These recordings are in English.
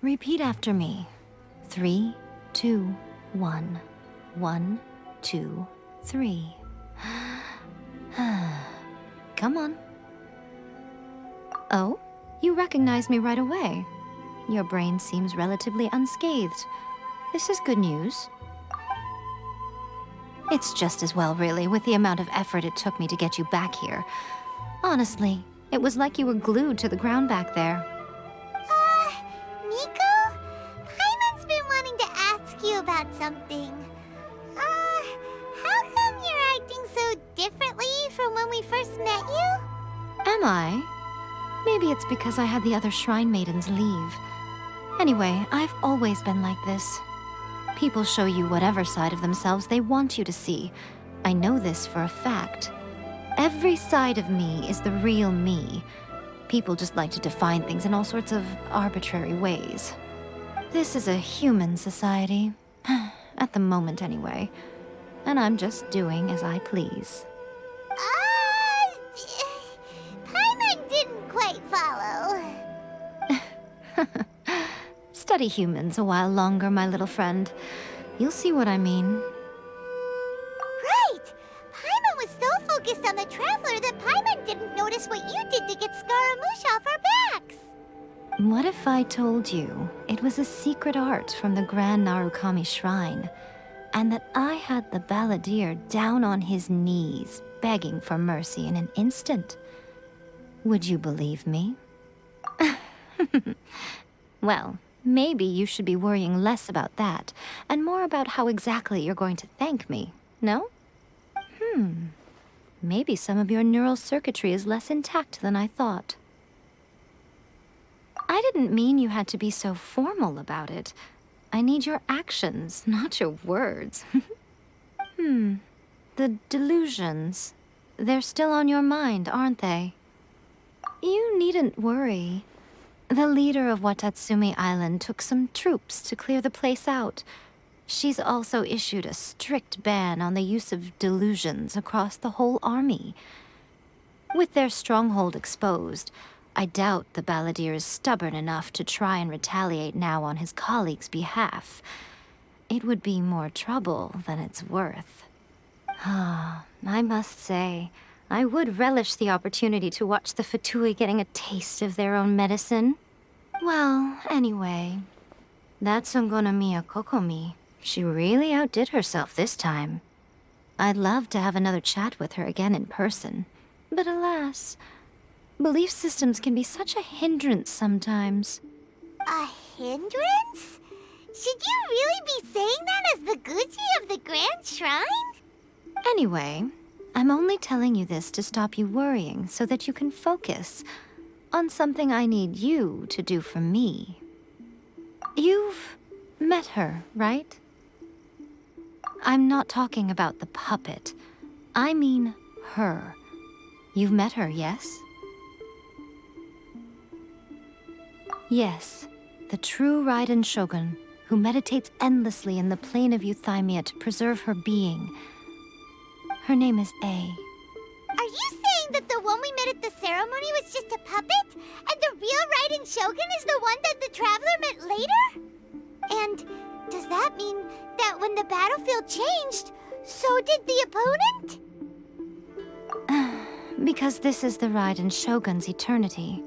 Repeat after me. 3, 2, 1. 1, 2, 3. Come on. Oh, you recognize me right away. Your brain seems relatively unscathed. This is good news. It's just as well, really, with the amount of effort it took me to get you back here. Honestly, it was like you were glued to the ground back there. Miko? Paimon's been wanting to ask you about something. How come you're acting so differently from when we first met you? Am I? Maybe it's because I had the other Shrine Maidens leave. Anyway, I've always been like this. People show you whatever side of themselves they want you to see. I know this for a fact. Every side of me is the real me. People just like to define things in all sorts of arbitrary ways. This is a human society. At the moment, anyway. And I'm just doing as I please. Paimon didn't quite follow. Study humans a while longer, my little friend. You'll see what I mean. Right! Paimon was so focused on the Traveler that Paimon didn't notice what you did to get Scaramouche off our backs. What if I told you it was a secret art from the Grand Narukami Shrine, and that I had the balladeer down on his knees, begging for mercy in an instant? Would you believe me? Well, maybe you should be worrying less about that, and more about how exactly you're going to thank me, no? Maybe some of your neural circuitry is less intact than I thought. I didn't mean you had to be so formal about it. I need your actions, not your words. The delusions. They're still on your mind, aren't they? You needn't worry. The leader of Watatsumi Island took some troops to clear the place out. She's also issued a strict ban on the use of delusions across the whole army. With their stronghold exposed, I doubt the balladeer is stubborn enough to try and retaliate now on his colleagues' behalf. It would be more trouble than it's worth. I must say, I would relish the opportunity to watch the Fatui getting a taste of their own medicine. Well, anyway, that Songonomiya Kokomi, she really outdid herself this time. I'd love to have another chat with her again in person, but alas, belief systems can be such a hindrance sometimes. A hindrance? Should you really be saying that as the Gucci of the Grand Shrine? Anyway, I'm only telling you this to stop you worrying so that you can focus on something I need you to do for me. You've met her, right? I'm not talking about the puppet. I mean her. You've met her, yes? Yes, the true Raiden Shogun, who meditates endlessly in the plane of Euthymia to preserve her being. Her name is A. Are you saying that the one we met at the ceremony was just a puppet? And the real Raiden Shogun is the one that the Traveler met later? And does that mean that when the battlefield changed, so did the opponent? Because this is the Raiden Shogun's eternity.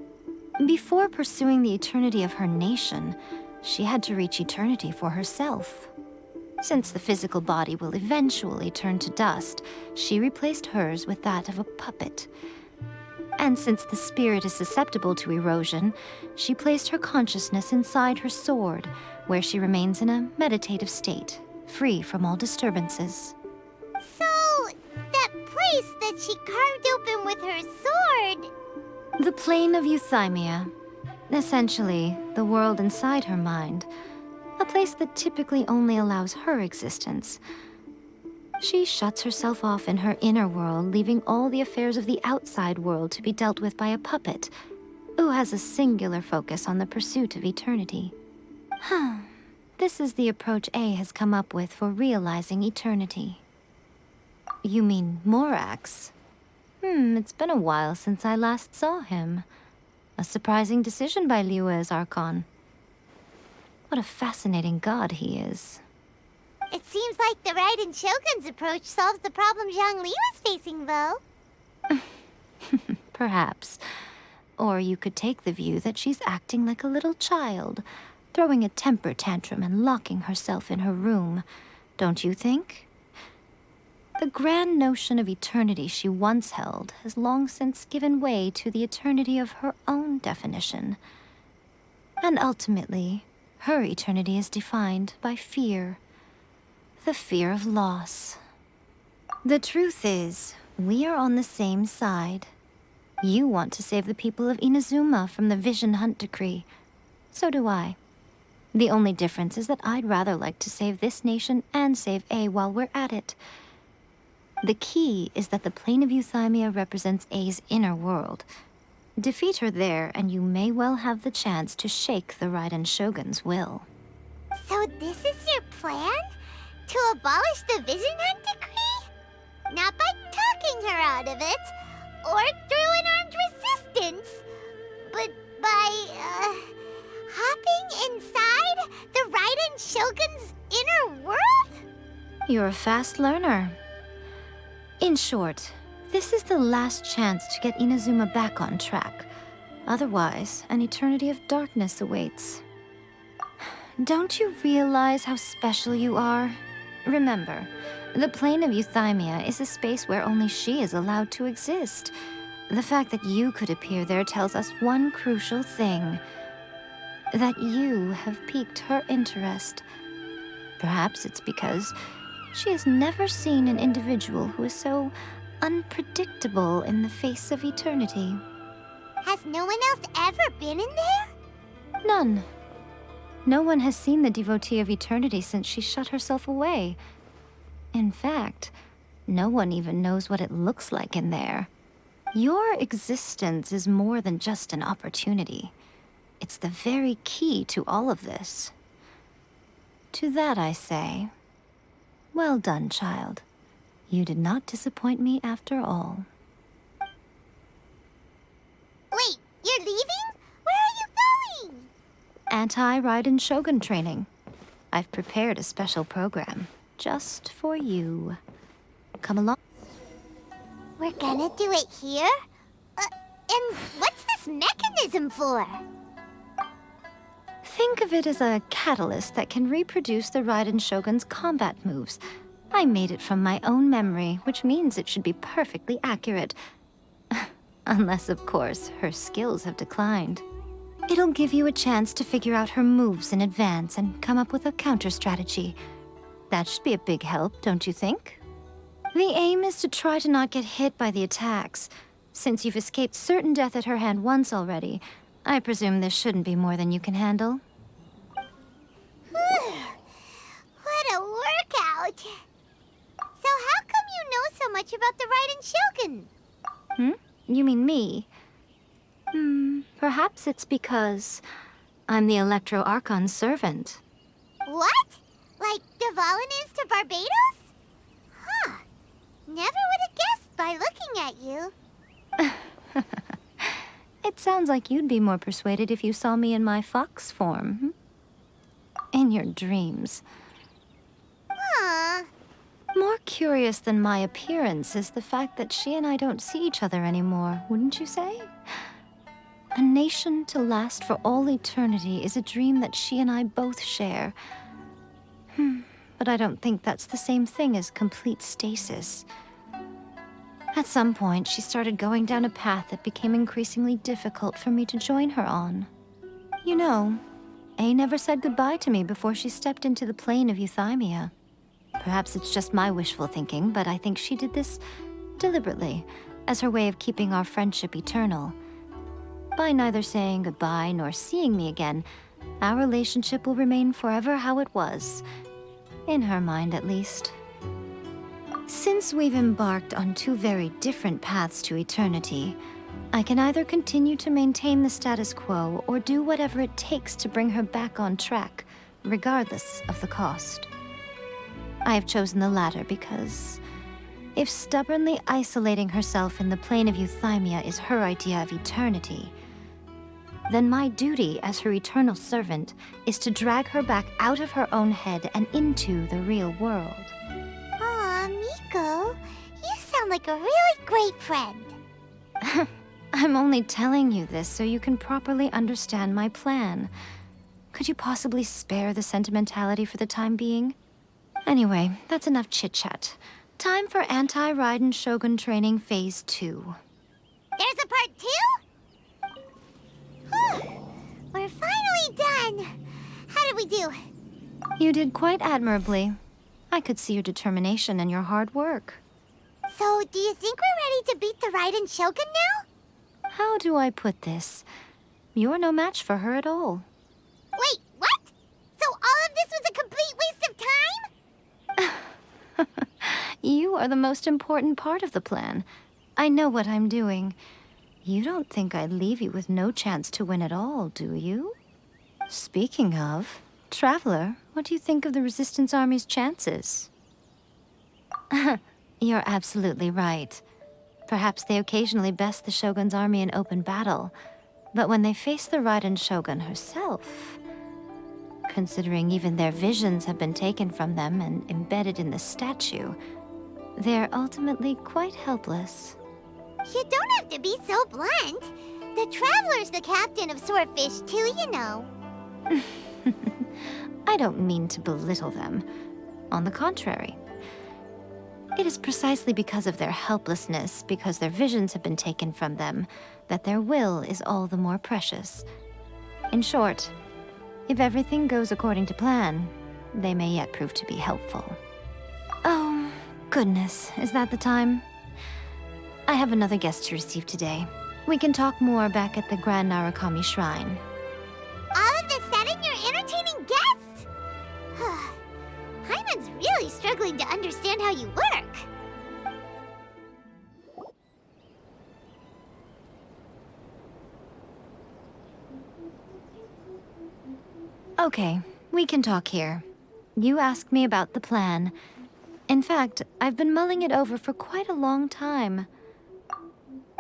Before pursuing the eternity of her nation, she had to reach eternity for herself. Since the physical body will eventually turn to dust, she replaced hers with that of a puppet. And since the spirit is susceptible to erosion, she placed her consciousness inside her sword, where she remains in a meditative state, free from all disturbances. So, that place that she carved open with her sword... The plane of Euthymia. Essentially, the world inside her mind. A place that typically only allows her existence. She shuts herself off in her inner world, leaving all the affairs of the outside world to be dealt with by a puppet, who has a singular focus on the pursuit of eternity. This is the approach A has come up with for realizing eternity. You mean Morax? It's been a while since I last saw him. A surprising decision by Liyue's Archon. What a fascinating god he is. It seems like the Raiden Shogun's approach solves the problem Zhongli was facing, though. Perhaps. Or you could take the view that she's acting like a little child, throwing a temper tantrum and locking herself in her room. Don't you think? The grand notion of eternity she once held has long since given way to the eternity of her own definition. And ultimately, her eternity is defined by fear. The fear of loss. The truth is, we are on the same side. You want to save the people of Inazuma from the Vision Hunt decree. So do I. The only difference is that I'd rather like to save this nation and save A while we're at it. The key is that the plane of Euthymia represents A's inner world. Defeat her there, and you may well have the chance to shake the Raiden Shogun's will. So this is your plan? To abolish the Vision Hunt decree? Not by talking her out of it, or through an armed resistance, but by, hopping inside the Raiden Shogun's inner world? You're a fast learner. In short, this is the last chance to get Inazuma back on track. Otherwise, an eternity of darkness awaits. Don't you realize how special you are? Remember, the plane of Euthymia is a space where only she is allowed to exist. The fact that you could appear there tells us one crucial thing. That you have piqued her interest. Perhaps it's because she has never seen an individual who is so unpredictable in the face of eternity. Has no one else ever been in there? None. No one has seen the devotee of eternity since she shut herself away. In fact, no one even knows what it looks like in there. Your existence is more than just an opportunity. It's the very key to all of this. To that I say, well done, child. You did not disappoint me after all. Wait, you're leaving? Where are you going? Anti-Raiden Shogun training. I've prepared a special program just for you. Come along. We're gonna do it here? And what's this mechanism for? Think of it as a catalyst that can reproduce the Raiden Shogun's combat moves. I made it from my own memory, which means it should be perfectly accurate. Unless, of course, her skills have declined. It'll give you a chance to figure out her moves in advance and come up with a counter strategy. That should be a big help, don't you think? The aim is to try to not get hit by the attacks. Since you've escaped certain death at her hand once already, I presume this shouldn't be more than you can handle. What a workout! So how come you know so much about the Raiden Shogun? You mean me? Perhaps it's because I'm the Electro Archon's servant. What? Like Devalin is to Barbados? Huh. Never would have guessed by looking at you. It sounds like you'd be more persuaded if you saw me in my fox form. In your dreams. Huh. More curious than my appearance is the fact that she and I don't see each other anymore, wouldn't you say? A nation to last for all eternity is a dream that she and I both share. But I don't think that's the same thing as complete stasis. At some point, she started going down a path that became increasingly difficult for me to join her on. You know, A never said goodbye to me before she stepped into the plane of Euthymia. Perhaps it's just my wishful thinking, but I think she did this deliberately, as her way of keeping our friendship eternal. By neither saying goodbye nor seeing me again, our relationship will remain forever how it was. In her mind, at least. Since we've embarked on two very different paths to eternity, I can either continue to maintain the status quo or do whatever it takes to bring her back on track, regardless of the cost. I have chosen the latter because if stubbornly isolating herself in the plane of Euthymia is her idea of eternity, then my duty as her eternal servant is to drag her back out of her own head and into the real world. Aw, Miko, you sound like a really great friend. I'm only telling you this so you can properly understand my plan. Could you possibly spare the sentimentality for the time being? Anyway, that's enough chit-chat. Time for Anti-Raiden Shogun Training Phase 2. There's a part 2? Whew, we're finally done. How did we do? You did quite admirably. I could see your determination and your hard work. So, do you think we're ready to beat the Raiden Shogun now? How do I put this? You're no match for her at all. Wait, what? So all of this was a complete waste of time? You are the most important part of the plan. I know what I'm doing. You don't think I'd leave you with no chance to win at all, do you? Speaking of, Traveler, what do you think of the Resistance Army's chances? You're absolutely right. Perhaps they occasionally best the Shogun's army in open battle, but when they face the Raiden Shogun herself, considering even their visions have been taken from them and embedded in the statue, they're ultimately quite helpless. You don't have to be so blunt. The Traveler's the captain of Swordfish too, you know. I don't mean to belittle them. On the contrary. It is precisely because of their helplessness, because their visions have been taken from them, that their will is all the more precious. In short, if everything goes according to plan, they may yet prove to be helpful. Oh, goodness, is that the time? I have another guest to receive today. We can talk more back at the Grand Narukami Shrine. All of a sudden, you're entertaining guests? Hyman's really struggling to understand how you work. Okay, we can talk here. You asked me about the plan. In fact, I've been mulling it over for quite a long time.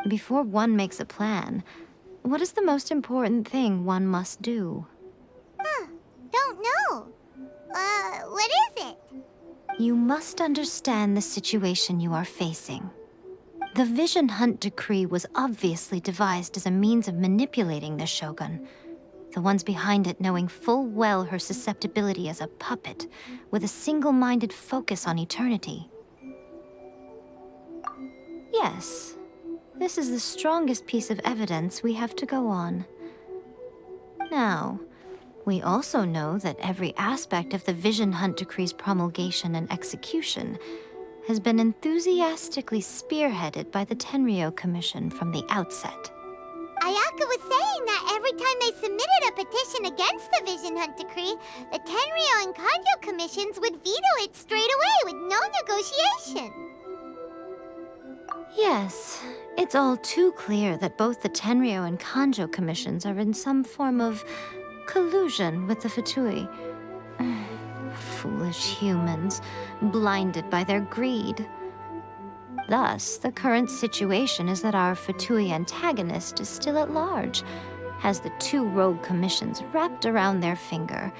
Before one makes a plan, what is the most important thing one must do? Don't know. What is it? You must understand the situation you are facing. The Vision Hunt Decree was obviously devised as a means of manipulating the Shogun, the ones behind it knowing full well her susceptibility as a puppet, with a single-minded focus on eternity. Yes, this is the strongest piece of evidence we have to go on. Now, we also know that every aspect of the Vision Hunt Decree's promulgation and execution has been enthusiastically spearheaded by the Tenryou Commission from the outset. Ayaka was saying that every time they submitted a petition against the Vision Hunt Decree, the Tenryou and Kanjo commissions would veto it straight away with no negotiation. Yes, it's all too clear that both the Tenryou and Kanjo commissions are in some form of collusion with the Fatui. Foolish humans, blinded by their greed. Thus, the current situation is that our Fatui antagonist is still at large, has the two rogue commissions wrapped around their finger,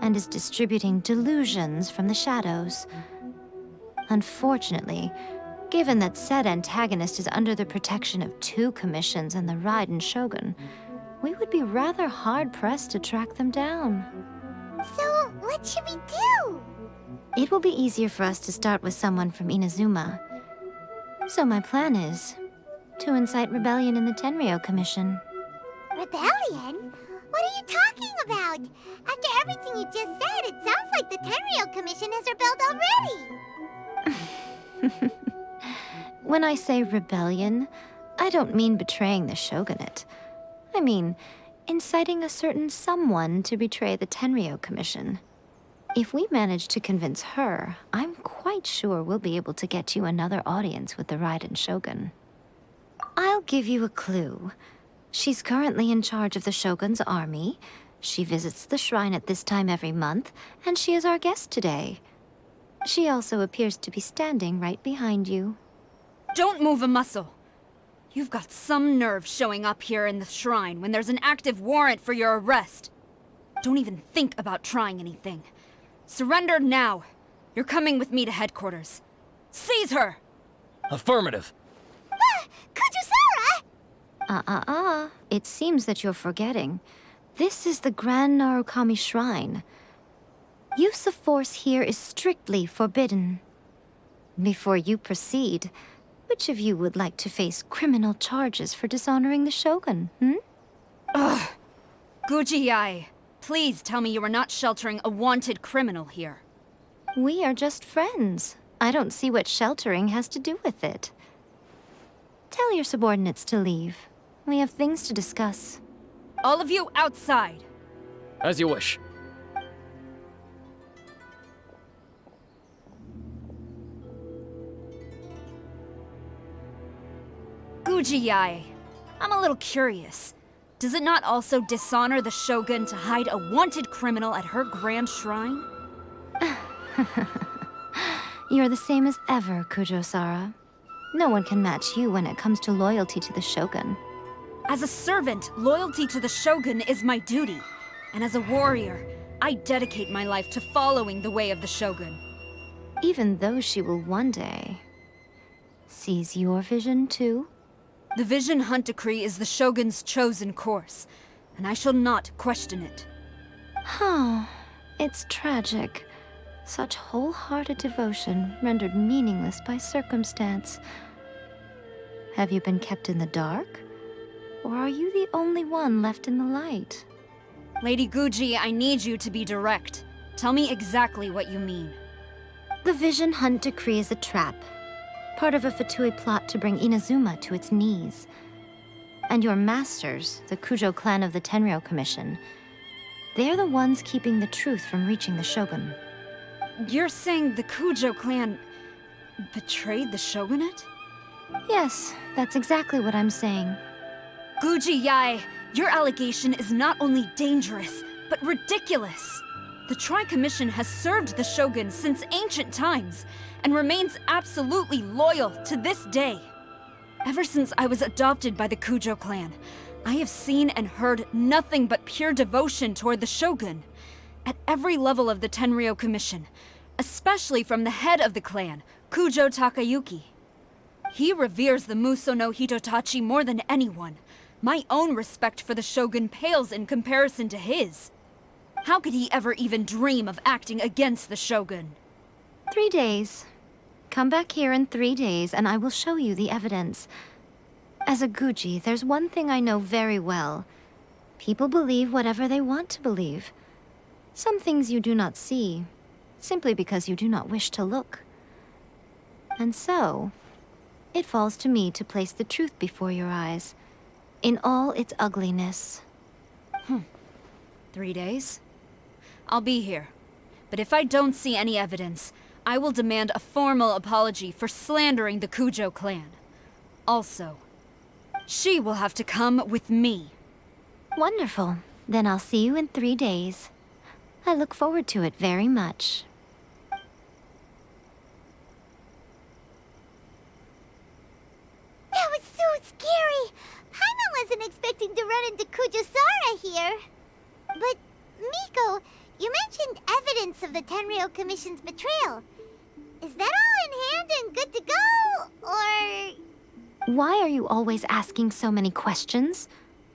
and is distributing delusions from the shadows. Unfortunately, given that said antagonist is under the protection of two commissions and the Raiden Shogun, we would be rather hard-pressed to track them down. So, what should we do? It will be easier for us to start with someone from Inazuma. So my plan is to incite rebellion in the Tenryou Commission. Rebellion? What are you talking about? After everything you just said, it sounds like the Tenryou Commission has rebelled already. When I say rebellion, I don't mean betraying the shogunate. I mean inciting a certain someone to betray the Tenryou Commission. If we manage to convince her, I'm quite sure we'll be able to get you another audience with the Raiden Shogun. I'll give you a clue. She's currently in charge of the Shogun's army. She visits the shrine at this time every month, and she is our guest today. She also appears to be standing right behind you. Don't move a muscle. You've got some nerve showing up here in the shrine when there's an active warrant for your arrest. Don't even think about trying anything. Surrender now. You're coming with me to headquarters. Seize her! Affirmative. Kujusara! It seems that you're forgetting. This is the Grand Narukami Shrine. Use of force here is strictly forbidden. Before you proceed, which of you would like to face criminal charges for dishonoring the Shogun, Ugh. Guji-ai, please tell me you are not sheltering a wanted criminal here. We are just friends. I don't see what sheltering has to do with it. Tell your subordinates to leave. We have things to discuss. All of you outside. As you wish. Guji-ai, I'm a little curious. Does it not also dishonor the Shogun to hide a wanted criminal at her grand shrine? You're the same as ever, Kujo-sara. No one can match you when it comes to loyalty to the Shogun. As a servant, loyalty to the Shogun is my duty. And as a warrior, I dedicate my life to following the way of the Shogun. Even though she will one day seize your vision too? The Vision Hunt Decree is the Shogun's chosen course, and I shall not question it. It's tragic. Such wholehearted devotion rendered meaningless by circumstance. Have you been kept in the dark? Or are you the only one left in the light? Lady Guji, I need you to be direct. Tell me exactly what you mean. The Vision Hunt Decree is a trap. Part of a Fatui plot to bring Inazuma to its knees. And your masters, the Kujo clan of the Tenryou Commission, they're the ones keeping the truth from reaching the Shogun. You're saying the Kujo clan betrayed the shogunate? Yes, that's exactly what I'm saying. Guji-ai, your allegation is not only dangerous, but ridiculous. The Tri-Commission has served the Shogun since ancient times, and remains absolutely loyal to this day. Ever since I was adopted by the Kujo clan, I have seen and heard nothing but pure devotion toward the Shogun. At every level of the Tenryou Commission, especially from the head of the clan, Kujo Takayuki. He reveres the Muso no Hitotachi more than anyone. My own respect for the Shogun pales in comparison to his. How could he ever even dream of acting against the Shogun? 3 days. Come back here in 3 days and I will show you the evidence. As a Guji, there's one thing I know very well. People believe whatever they want to believe. Some things you do not see, simply because you do not wish to look. And so, it falls to me to place the truth before your eyes, in all its ugliness. 3 days? I'll be here. But if I don't see any evidence, I will demand a formal apology for slandering the Kujo clan. Also, she will have to come with me. Wonderful. Then I'll see you in 3 days. I look forward to it very much. That was so scary! Paimon wasn't expecting to run into Kujusara here. But, Miko, you mentioned evidence of the Tenryou Commission's betrayal. Is that all in hand and good to go, or...? Why are you always asking so many questions?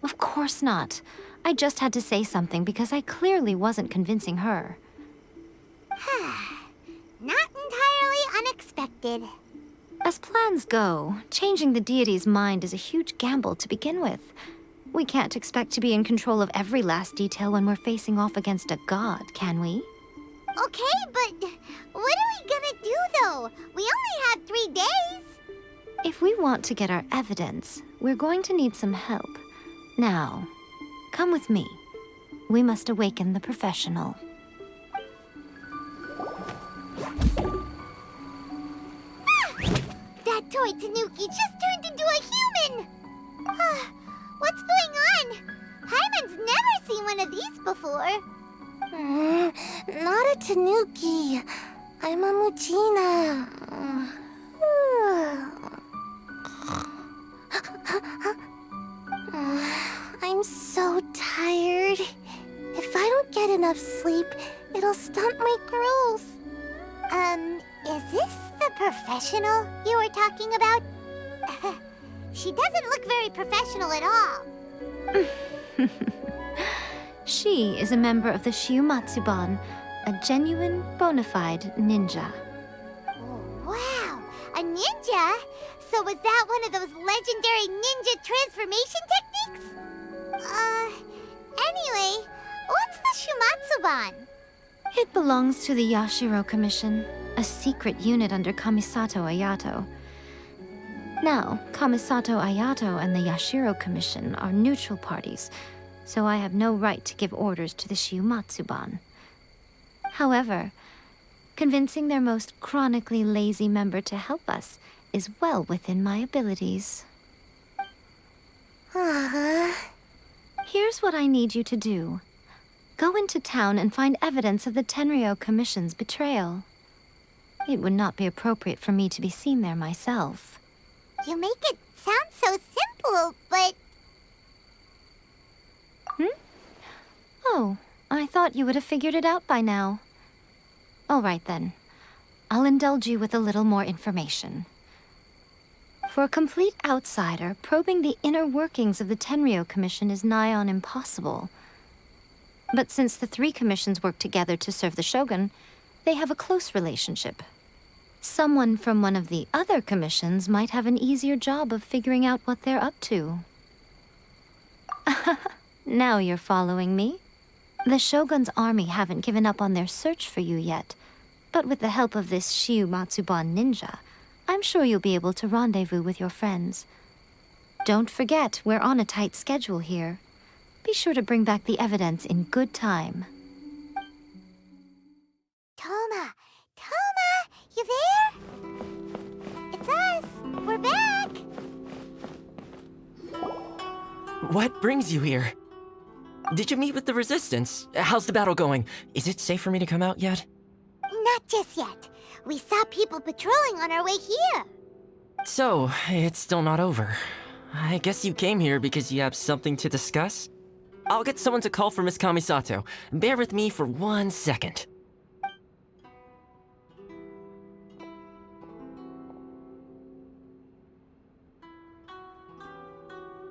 Of course not. I just had to say something because I clearly wasn't convincing her. Not entirely unexpected. As plans go, changing the deity's mind is a huge gamble to begin with. We can't expect to be in control of every last detail when we're facing off against a god, can we? Okay, but what are we gonna do, though? We only had 3 days. If we want to get our evidence, we're going to need some help. Now, come with me. We must awaken the professional. That toy Tanuki just turned into a human! What's going on? Paimon's never seen one of these before. Not a Tanuki. I'm a Muchina. I'm so tired. If I don't get enough sleep, it'll stunt my growth. Is this the professional you were talking about? She doesn't look very professional at all. She is a member of the Shiumatsuban, a genuine, bona fide ninja. Oh, wow, a ninja? So was that one of those legendary ninja transformation techniques? Anyway, what's the Shumatsuban? It belongs to the Yashiro Commission, a secret unit under Kamisato Ayato. Now, Kamisato Ayato and the Yashiro Commission are neutral parties, so I have no right to give orders to the Shiumatsuban. However, convincing their most chronically lazy member to help us is well within my abilities. Here's what I need you to do. Go into town and find evidence of the Tenryou Commission's betrayal. It would not be appropriate for me to be seen there myself. You make it sound so simple, but... Oh, I thought you would have figured it out by now. All right then. I'll indulge you with a little more information. For a complete outsider, probing the inner workings of the Tenryou Commission is nigh on impossible. But since the three commissions work together to serve the Shogun, they have a close relationship. Someone from one of the other commissions might have an easier job of figuring out what they're up to. Now you're following me. The Shogun's army haven't given up on their search for you yet, but with the help of this Shiumatsuban ninja, I'm sure you'll be able to rendezvous with your friends. Don't forget, we're on a tight schedule here. Be sure to bring back the evidence in good time. Toma! Toma! You there? It's us! We're back! What brings you here? Did you meet with the Resistance? How's the battle going? Is it safe for me to come out yet? Not just yet. We saw people patrolling on our way here. So, it's still not over. I guess you came here because you have something to discuss? I'll get someone to call for Miss Kamisato. Bear with me for 1 second.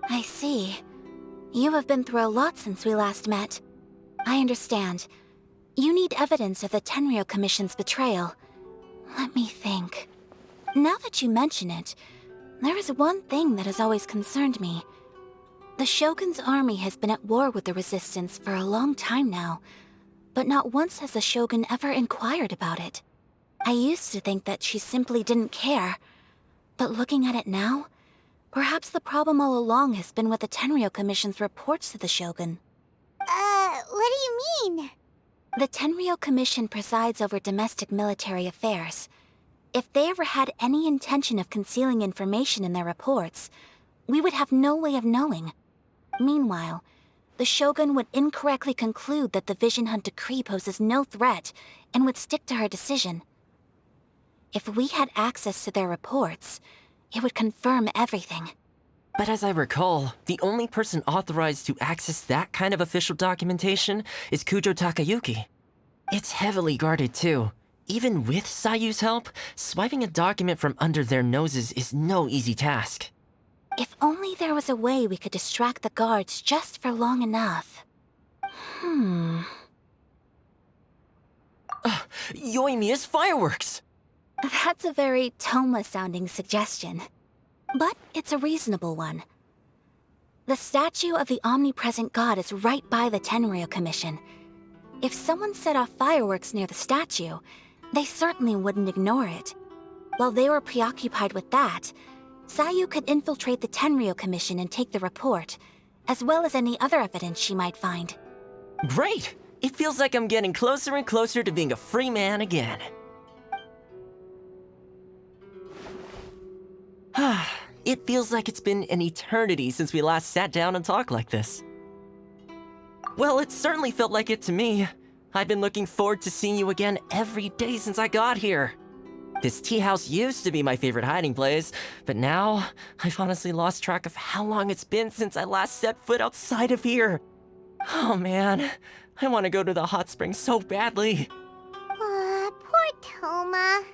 I see. You have been through a lot since we last met. I understand. You need evidence of the Tenryou Commission's betrayal. Let me think. Now that you mention it, there is one thing that has always concerned me. The Shogun's army has been at war with the Resistance for a long time now, but not once has the Shogun ever inquired about it. I used to think that she simply didn't care, but looking at it now, perhaps the problem all along has been with the Tenryou Commission's reports to the Shogun. What do you mean? The Tenryou Commission presides over domestic military affairs. If they ever had any intention of concealing information in their reports, we would have no way of knowing. Meanwhile, the Shogun would incorrectly conclude that the Vision Hunt decree poses no threat and would stick to her decision. If we had access to their reports, it would confirm everything. But as I recall, the only person authorized to access that kind of official documentation is Kujo Takayuki. It's heavily guarded too. Even with Sayu's help, swiping a document from under their noses is no easy task. If only there was a way we could distract the guards just for long enough. Yoimiya's fireworks! That's a very Toma-sounding suggestion. But it's a reasonable one. The statue of the omnipresent god is right by the Tenryou Commission. If someone set off fireworks near the statue, they certainly wouldn't ignore it. While they were preoccupied with that, Sayu could infiltrate the Tenryou Commission and take the report, as well as any other evidence she might find. Great! It feels like I'm getting closer and closer to being a free man again. It feels like it's been an eternity since we last sat down and talked like this. Well, it certainly felt like it to me. I've been looking forward to seeing you again every day since I got here. This tea house used to be my favorite hiding place, but now I've honestly lost track of how long it's been since I last set foot outside of here. Oh man, I want to go to the hot springs so badly. Poor Toma.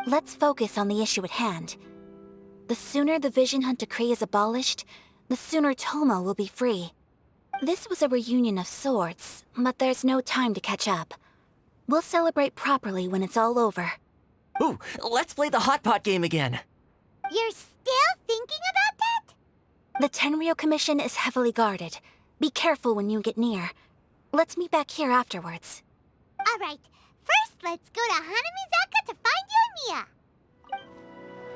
Let's focus on the issue at hand. The sooner the Vision Hunt Decree is abolished, the sooner Toma will be free. This was a reunion of sorts, but there's no time to catch up. We'll celebrate properly when it's all over. Ooh, let's play the hot pot game again. You're still thinking about that? The Tenryou Commission is heavily guarded. Be careful when you get near. Let's meet back here afterwards. Alright, first let's go to Hanamizaka to find Yoimiya.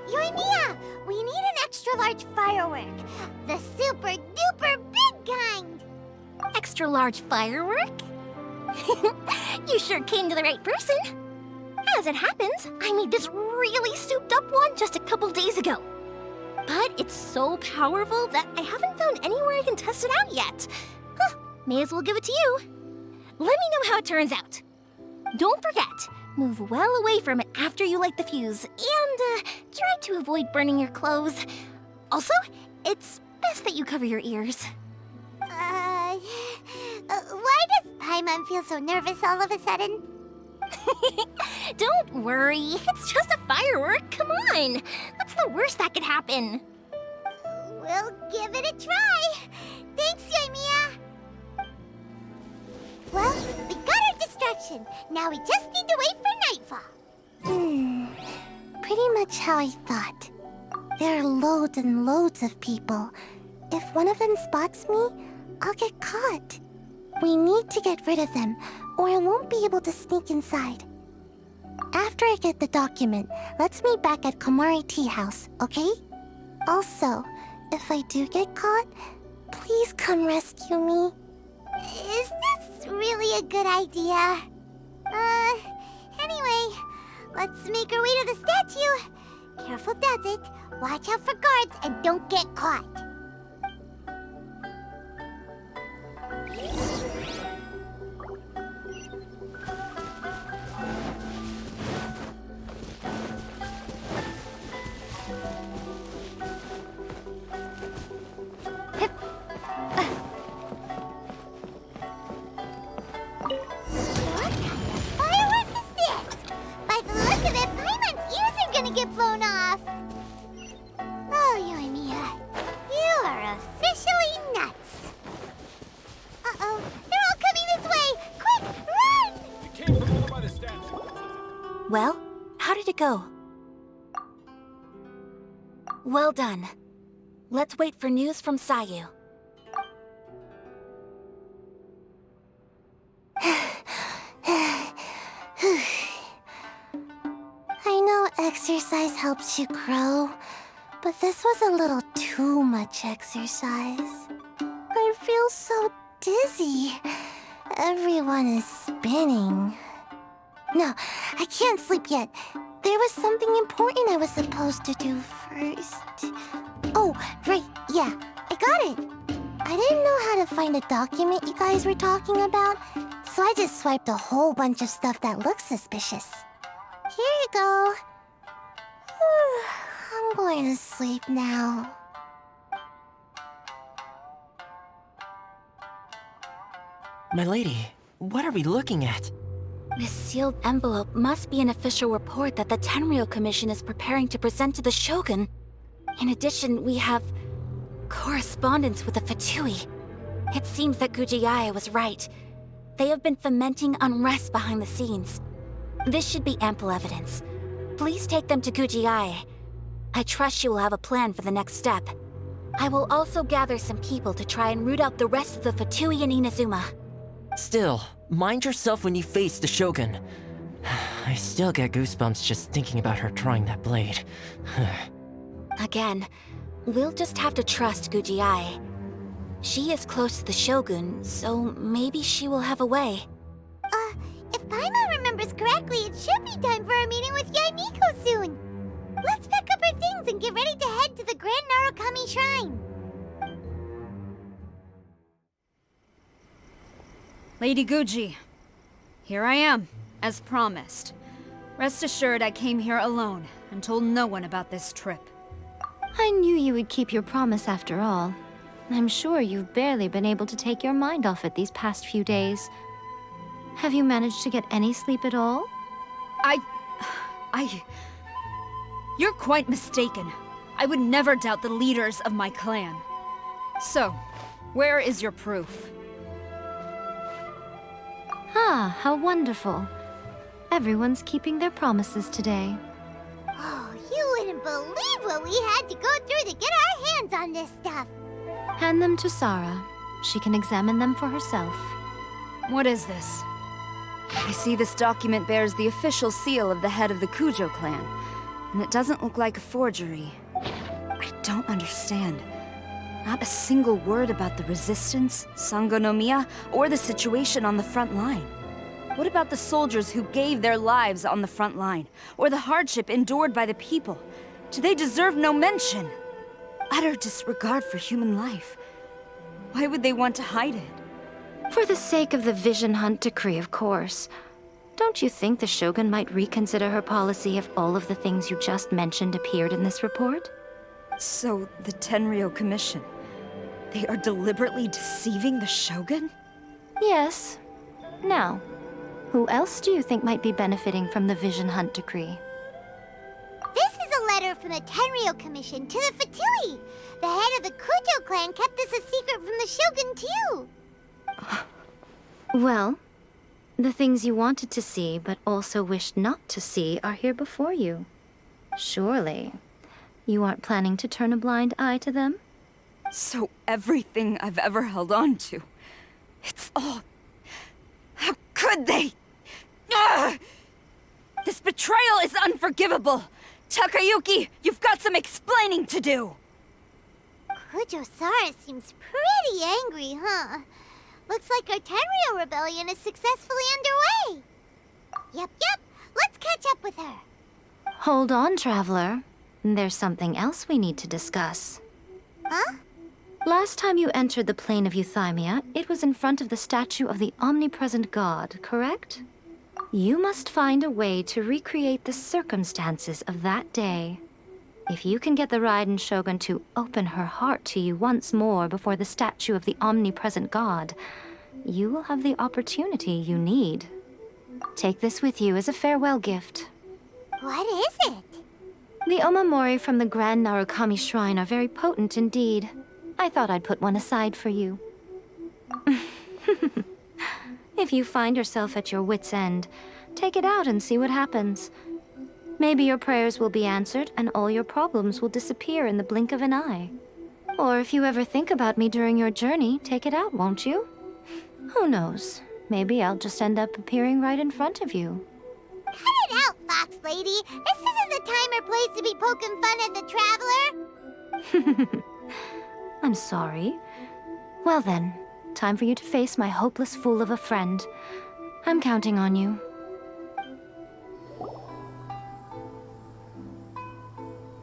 Yoimiya, we need an extra large firework. The super duper big kind. Extra large firework? You sure came to the right person. As it happens, I made this really souped up one just a couple days ago. But it's so powerful that I haven't found anywhere I can test it out yet. Huh, may as well give it to you. Let me know how it turns out. Don't forget, move well away from it after you light the fuse, and try to avoid burning your clothes. Also, it's best that you cover your ears. Why does Paimon feel so nervous all of a sudden? Don't worry, it's just a firework, come on! What's the worst that could happen? We'll give it a try. Thanks, Yoimiya. Well, we got our distraction. Now we just need to wait for nightfall. Pretty much how I thought. There are loads and loads of people. If one of them spots me, I'll get caught. We need to get rid of them, or I won't be able to sneak inside. After I get the document, let's meet back at Komari Tea House, okay? Also, if I do get caught, please come rescue me. Is this really a good idea? Anyway, let's make our way to the statue. Careful does it. Watch out for guards and don't get caught. Blown off. Oh, Yoimiya, you are officially nuts. Uh-oh, they're all coming this way. Quick, run! We came from over by the statue. Well, how did it go? Well done. Let's wait for news from Sayu. I know exercise helps you grow, but this was a little too much exercise. I feel so dizzy. Everyone is spinning. No, I can't sleep yet. There was something important I was supposed to do first. Oh, right, yeah, I got it. I didn't know how to find a document you guys were talking about, so I just swiped a whole bunch of stuff that looks suspicious. Here you go. I'm going to sleep now. My lady, what are we looking at? This sealed envelope must be an official report that the Tenryou Commission is preparing to present to the Shogun. In addition, we have correspondence with the Fatui. It seems that Gujiae was right. They have been fomenting unrest behind the scenes. This should be ample evidence. Please take them to Gujiae. I trust she will have a plan for the next step. I will also gather some people to try and root out the rest of the Fatui and Inazuma. Still, mind yourself when you face the Shogun. I still get goosebumps just thinking about her drawing that blade. Again, we'll just have to trust Gujiae. She is close to the Shogun, so maybe she will have a way. If Paimon remembers correctly, it should be time for a meeting with Yaimiko soon. Let's pack up our things and get ready to head to the Grand Narukami Shrine. Lady Guji, here I am, as promised. Rest assured I came here alone and told no one about this trip. I knew you would keep your promise after all. I'm sure you've barely been able to take your mind off it these past few days. Have you managed to get any sleep at all? You're quite mistaken. I would never doubt the leaders of my clan. So, where is your proof? Ah, how wonderful. Everyone's keeping their promises today. Oh, you wouldn't believe what we had to go through to get our hands on this stuff. Hand them to Sarah. She can examine them for herself. What is this? I see this document bears the official seal of the head of the Kujo clan, and it doesn't look like a forgery. I don't understand. Not a single word about the resistance, Sangonomiya, or the situation on the front line. What about the soldiers who gave their lives on the front line, or the hardship endured by the people? Do they deserve no mention? Utter disregard for human life. Why would they want to hide it? For the sake of the Vision Hunt decree, of course. Don't you think the Shogun might reconsider her policy if all of the things you just mentioned appeared in this report? So, the Tenryou Commission, they are deliberately deceiving the Shogun? Yes. Now, who else do you think might be benefiting from the Vision Hunt decree? This is a letter from the Tenryou Commission to the Fatui. The head of the Kujo clan kept this a secret from the Shogun, too. Well, the things you wanted to see but also wished not to see are here before you. Surely, you aren't planning to turn a blind eye to them? So everything I've ever held on to, it's all... How could they? Ugh! This betrayal is unforgivable! Takayuki, you've got some explaining to do! Kujo-Sara seems pretty angry, huh? Looks like our Tenryou rebellion is successfully underway. Yep, let's catch up with her. Hold on, Traveler. There's something else we need to discuss. Huh? Last time you entered the plane of Euthymia, it was in front of the statue of the omnipresent god, correct? You must find a way to recreate the circumstances of that day. If you can get the Raiden Shogun to open her heart to you once more before the statue of the omnipresent god, you will have the opportunity you need. Take this with you as a farewell gift. What is it? The omamori from the Grand Narukami Shrine are very potent indeed. I thought I'd put one aside for you. If you find yourself at your wit's end, take it out and see what happens. Maybe your prayers will be answered and all your problems will disappear in the blink of an eye. Or if you ever think about me during your journey, take it out, won't you? Who knows? Maybe I'll just end up appearing right in front of you. Cut it out, Fox Lady. This isn't the time or place to be poking fun at the Traveler. I'm sorry. Well then, time for you to face my hopeless fool of a friend. I'm counting on you.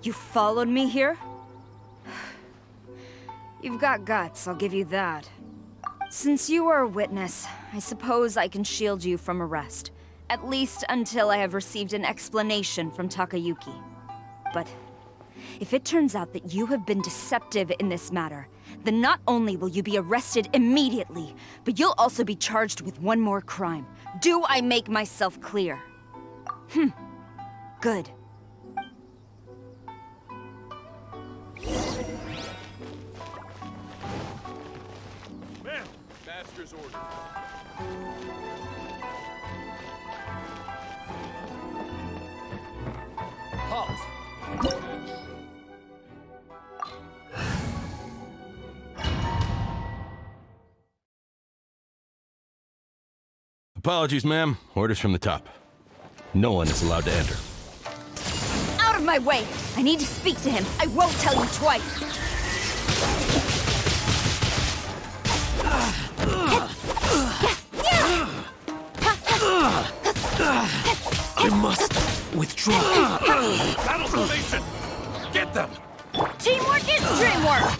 You followed me here? You've got guts, I'll give you that. Since you are a witness, I suppose I can shield you from arrest. At least until I have received an explanation from Takayuki. But if it turns out that you have been deceptive in this matter, then not only will you be arrested immediately, but you'll also be charged with one more crime. Do I make myself clear? Good. Man, master's orders. Halt! Apologies, ma'am. Orders from the top. No one is allowed to enter. Out of my way! I need to speak to him. I won't tell you twice. I must withdraw. Battle formation! Get them! Teamwork is dreamwork!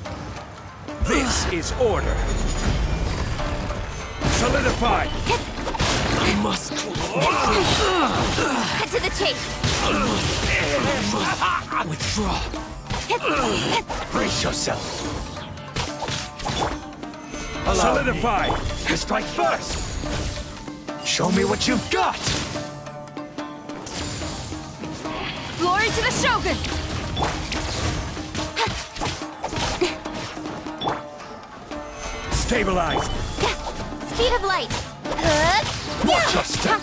This is order. Solidified! I must. Cut to the chase. Withdraw. Brace yourself. Solidify. Strike first. Show me what you've got. Glory to the Shogun! Stabilize. Speed of light. Watch your step.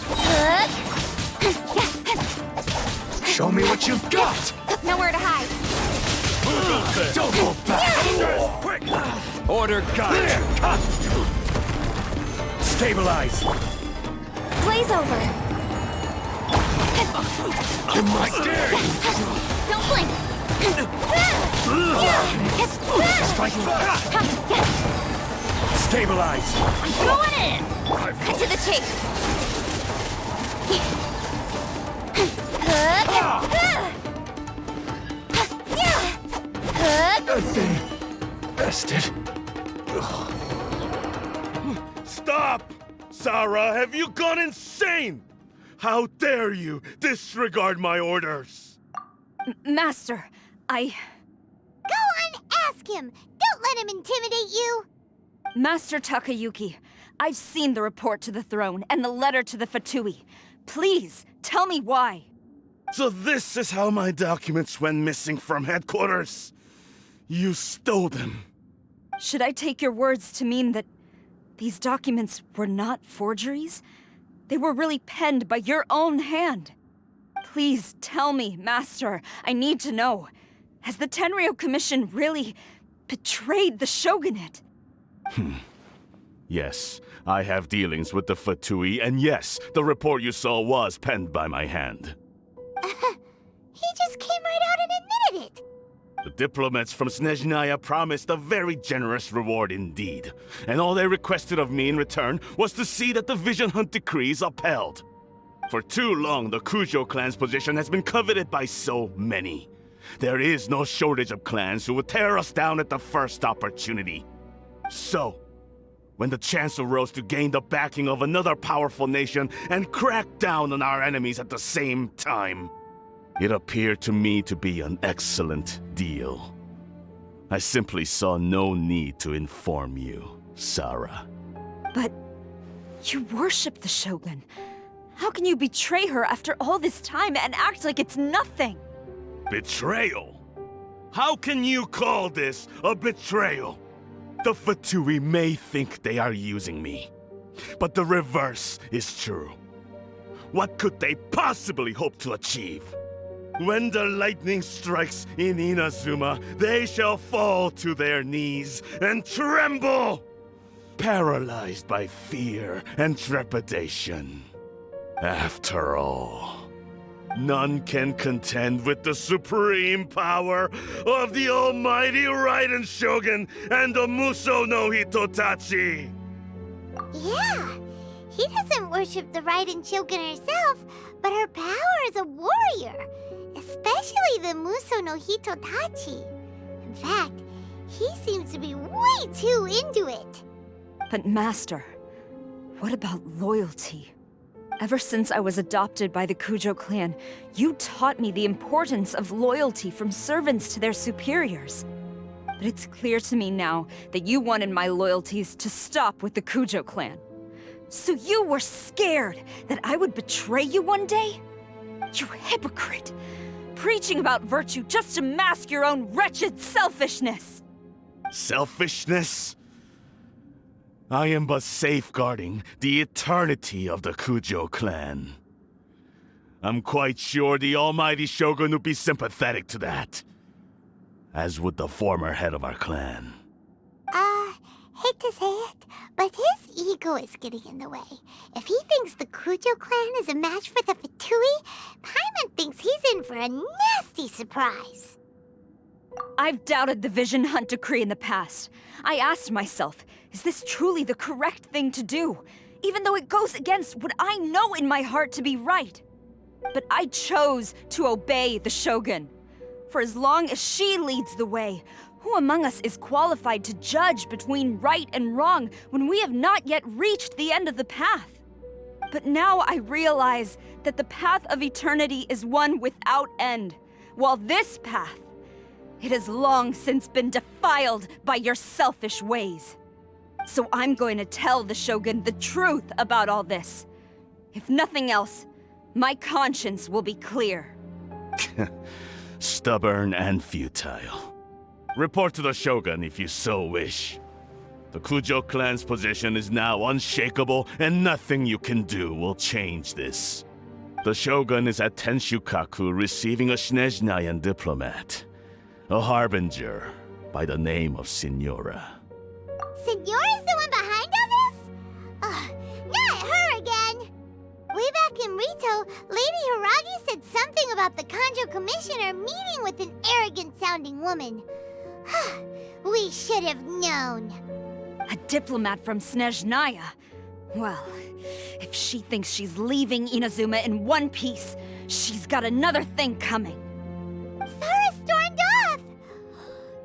Show me what you've got. Nowhere to hide. Don't go back. Quick. Order guide. Stabilize. Blaze over. I'm not scared. Don't blink. Strike first. Stabilize. I'm going in. Cut to the chase. I've been bested. Stop! Sarah, have you gone insane? How dare you disregard my orders? Master, Go on, ask him. Don't let him intimidate you. Master Takayuki, I've seen the report to the throne and the letter to the Fatui. Please, tell me why. So this is how my documents went missing from headquarters. You stole them. Should I take your words to mean that these documents were not forgeries? They were really penned by your own hand. Please tell me, Master. I need to know. Has the Tenryou Commission really betrayed the Shogunate? Yes, I have dealings with the Fatui, and yes, the report you saw was penned by my hand. He just came right out and admitted it. The diplomats from Snezhnaya promised a very generous reward indeed, and all they requested of me in return was to see that the Vision Hunt decree is upheld. For too long, the Kujo clan's position has been coveted by so many. There is no shortage of clans who would tear us down at the first opportunity. So, when the chance arose to gain the backing of another powerful nation and crack down on our enemies at the same time, it appeared to me to be an excellent deal. I simply saw no need to inform you, Sarah. But you worship the Shogun. How can you betray her after all this time and act like it's nothing? Betrayal? How can you call this a betrayal? The Fatui may think they are using me, but the reverse is true. What could they possibly hope to achieve? When the lightning strikes in Inazuma, they shall fall to their knees and tremble, paralyzed by fear and trepidation. After all, none can contend with the supreme power of the almighty Raiden Shogun and the Muso no Hitotachi! Yeah, he doesn't worship the Raiden Shogun herself, but her power as a warrior, especially the Muso no Hitotachi. In fact, he seems to be way too into it. But Master, what about loyalty? Ever since I was adopted by the Kujo clan, you taught me the importance of loyalty from servants to their superiors. But it's clear to me now that you wanted my loyalties to stop with the Kujo clan. So you were scared that I would betray you one day? You hypocrite! Preaching about virtue just to mask your own wretched selfishness! Selfishness? I am but safeguarding the eternity of the Kujo clan. I'm quite sure the almighty Shogun would be sympathetic to that. As would the former head of our clan. Hate to say it, but his ego is getting in the way. If he thinks the Kujo clan is a match for the Fatui, Paimon thinks he's in for a nasty surprise. I've doubted the Vision Hunt decree in the past. I asked myself, is this truly the correct thing to do? Even though it goes against what I know in my heart to be right. But I chose to obey the Shogun. For as long as she leads the way, who among us is qualified to judge between right and wrong when we have not yet reached the end of the path? But now I realize that the path of eternity is one without end, while this path, it has long since been defiled by your selfish ways. So I'm going to tell the Shogun the truth about all this. If nothing else, my conscience will be clear. Stubborn and futile. Report to the Shogun if you so wish. The Kujo clan's position is now unshakable, and nothing you can do will change this. The Shogun is at Tenshukaku receiving a Snezhnayan diplomat, a harbinger by the name of Signora. Signora's the one behind all this? Ugh, not her again! Way back in Rito, Lady Hiragi said something about the Kanjo Commissioner meeting with an arrogant-sounding woman. We should have known. A diplomat from Snezhnaya? Well, if she thinks she's leaving Inazuma in one piece, she's got another thing coming. Sara stormed off!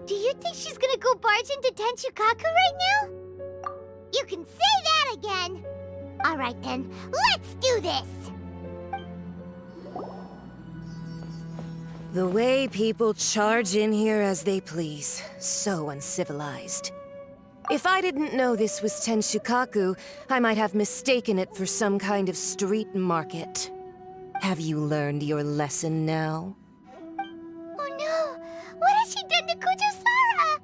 Do you think she's gonna go barge into Tenshukaku right now? You can say that again! Alright then, let's do this! The way people charge in here as they please. So uncivilized. If I didn't know this was Tenshukaku, I might have mistaken it for some kind of street market. Have you learned your lesson now? Oh no! What has she done to Kujo-Sara?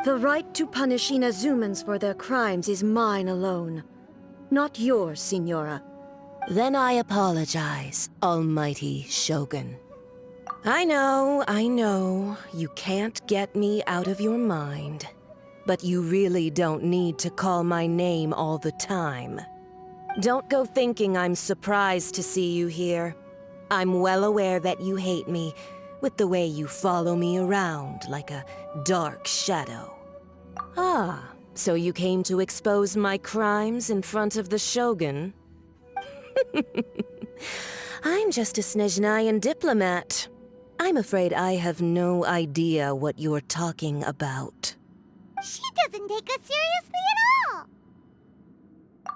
The right to punish Inazumans for their crimes is mine alone. Not yours, Signora. Then I apologize, Almighty Shogun. I know, you can't get me out of your mind. But you really don't need to call my name all the time. Don't go thinking I'm surprised to see you here. I'm well aware that you hate me, with the way you follow me around like a dark shadow. Ah, so you came to expose my crimes in front of the Shogun? I'm just a Snezhnayan diplomat. I'm afraid I have no idea what you're talking about. She doesn't take us seriously at all!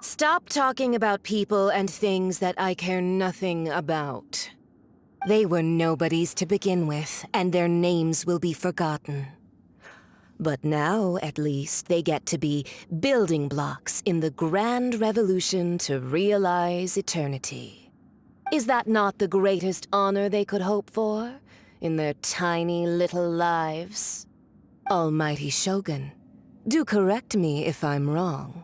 Stop talking about people and things that I care nothing about. They were nobodies to begin with, and their names will be forgotten. But now, at least, they get to be building blocks in the grand revolution to realize eternity. Is that not the greatest honor they could hope for in their tiny little lives? Almighty Shogun, do correct me if I'm wrong.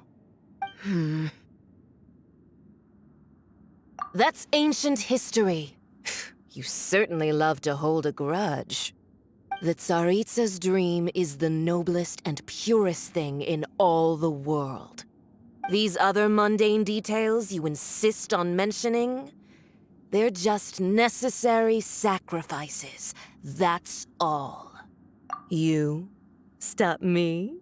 That's ancient history. You certainly love to hold a grudge. The Tsaritsa's dream is the noblest and purest thing in all the world. These other mundane details you insist on mentioning, they're just necessary sacrifices. That's all. You stop me?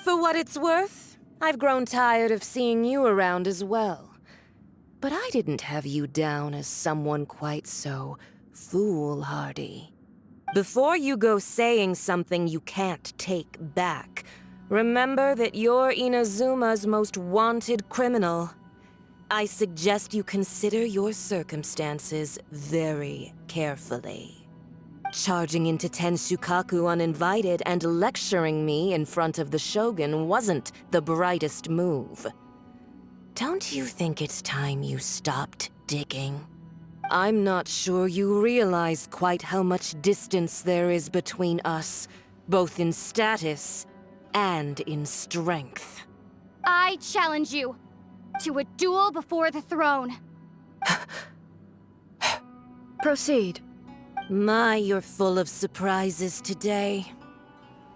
For what it's worth, I've grown tired of seeing you around as well. But I didn't have you down as someone quite so foolhardy. Before you go saying something you can't take back, remember that you're Inazuma's most wanted criminal. I suggest you consider your circumstances very carefully. Charging into Tenshukaku uninvited and lecturing me in front of the Shogun wasn't the brightest move. Don't you think it's time you stopped digging? I'm not sure you realize quite how much distance there is between us, both in status and in strength. I challenge you to a duel before the throne. Proceed. My, you're full of surprises today.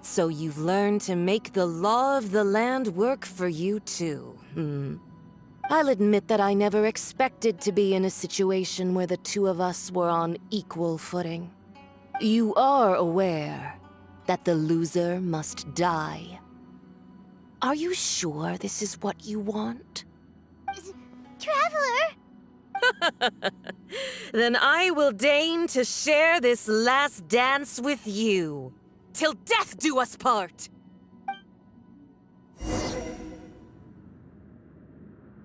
So you've learned to make the law of the land work for you too, I'll admit that I never expected to be in a situation where the two of us were on equal footing. You are aware that the loser must die. Are you sure this is what you want? Traveler! Then I will deign to share this last dance with you. Till death do us part!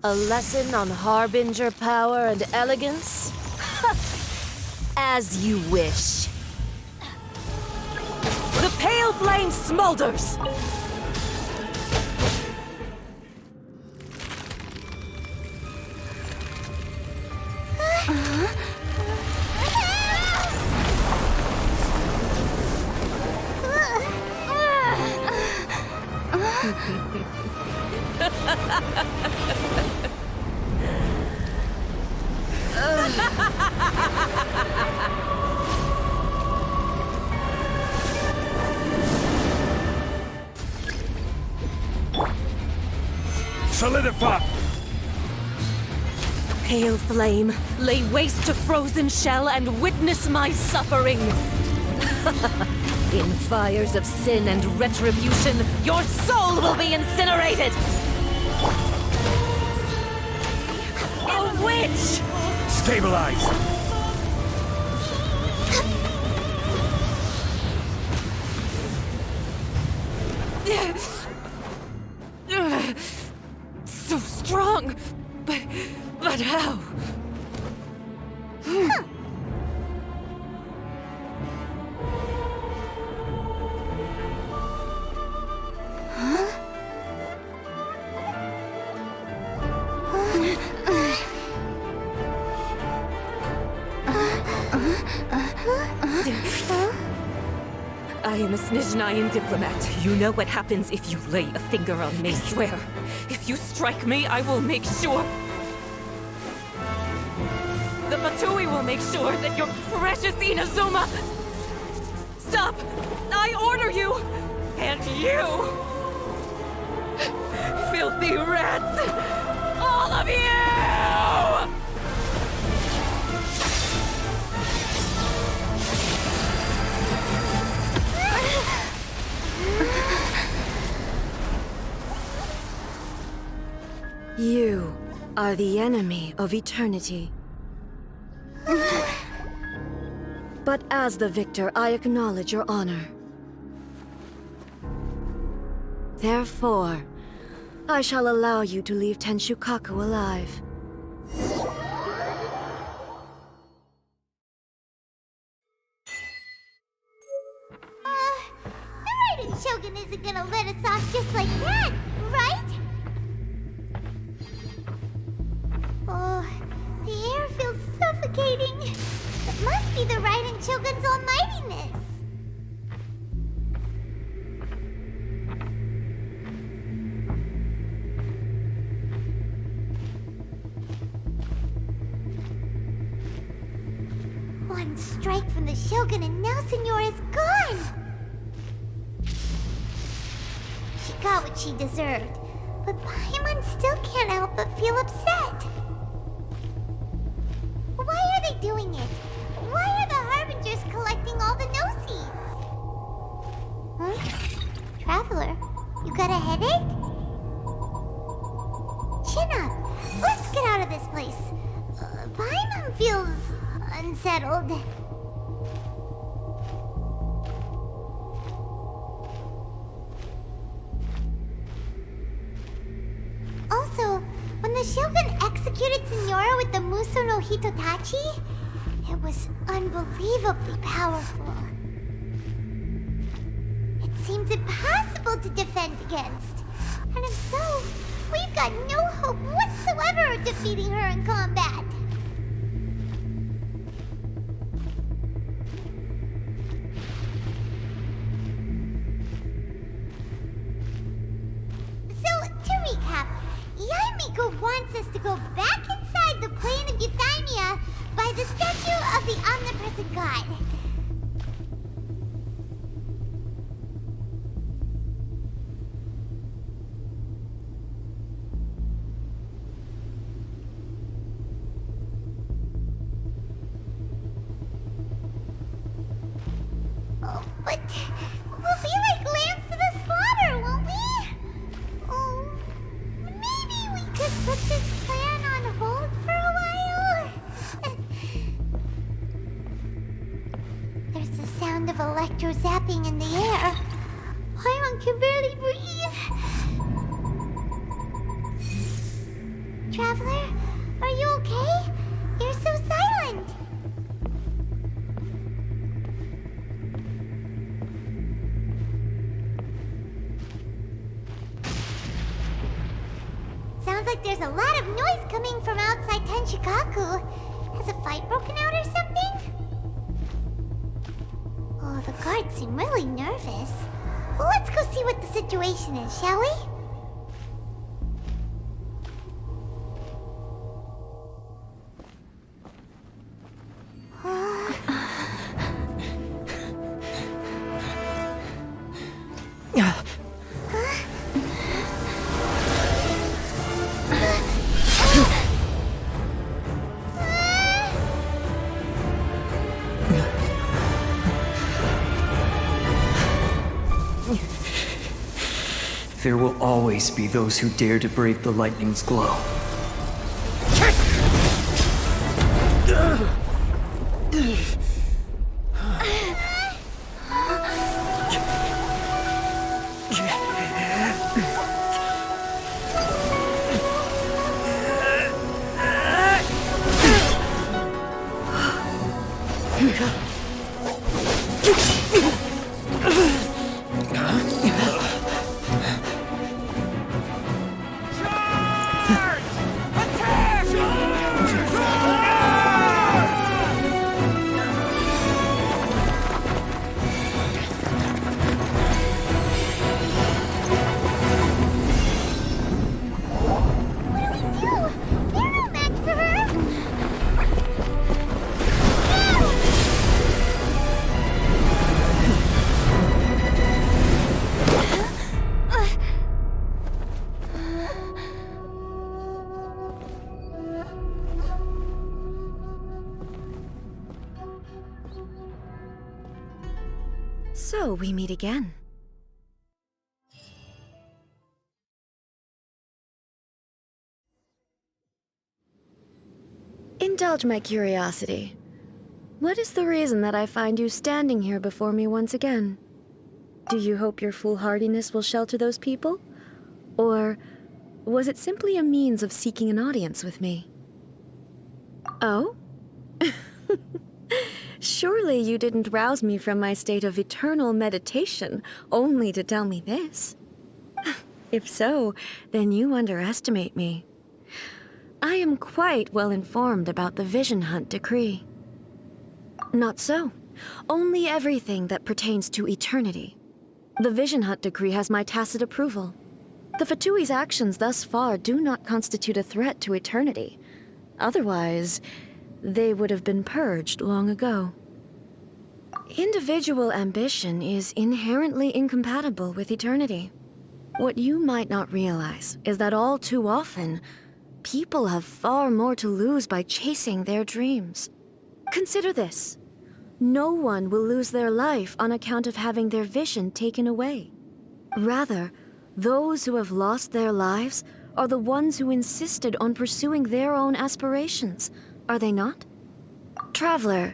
A lesson on harbinger power and elegance? As you wish. The pale flame smolders! Solidify! Pale flame, lay waste to frozen shell and witness my suffering! In fires of sin and retribution, your soul will be incinerated! A witch! Stabilize! So strong, but how? I am a Snezhnayan diplomat. You know what happens if you lay a finger on me, swear. If you strike me, I will make sure... The Fatui will make sure that your precious Inazuma... Stop! I order you! And you! Filthy rats! All of you! You are the enemy of eternity. But as the victor, I acknowledge your honor. Therefore, I shall allow you to leave Tenshukaku alive. The Raiden Shogun isn't gonna let us off just like that, right? Oh, the air feels suffocating. It must be the Raiden Shogun's almightiness. One strike from the Shogun and now Senora is gone! She got what she deserved, but Paimon still can't help but feel upset. Why are they doing it? Why are the Harbingers collecting all the no-seeds? Huh? Traveler, you got a headache? Chin up! Let's get out of this place. Paimon feels... unsettled. Also, when the Shogun executed Senora with the Muso no Hitotachi, it was unbelievably powerful. It seems impossible to defend against. And if so, we've got no hope whatsoever of defeating her in combat. Yaimiko wants us to go back inside the plane of Euthymia by the statue of the omnipresent god. Oh, but we'll be like lambs to the slaughter, won't we? Oh... maybe we could put this plan on hold for a while? There's the sound of electro-zapping in the air. Paimon can barely breathe. Traveler? Are you okay? You're so silent. Sounds like there's a lot of noise coming from outside Tenshikaku. Has a fight broken out or something? Oh, the guards seem really nervous. Well, let's go see what the situation is, shall we? There will always be those who dare to brave the lightning's glow. So we meet again. Indulge my curiosity. What is the reason that I find you standing here before me once again? Do you hope your foolhardiness will shelter those people? Or was it simply a means of seeking an audience with me? Oh? Surely you didn't rouse me from my state of eternal meditation only to tell me this. If so, then you underestimate me. I am quite well informed about the Vision Hunt decree. Not so. Only everything that pertains to eternity. The Vision Hunt decree has my tacit approval. The Fatui's actions thus far do not constitute a threat to eternity. Otherwise, they would have been purged long ago. Individual ambition is inherently incompatible with eternity. What you might not realize is that all too often, people have far more to lose by chasing their dreams. Consider this. No one will lose their life on account of having their vision taken away. Rather, those who have lost their lives are the ones who insisted on pursuing their own aspirations, are they not? Traveler,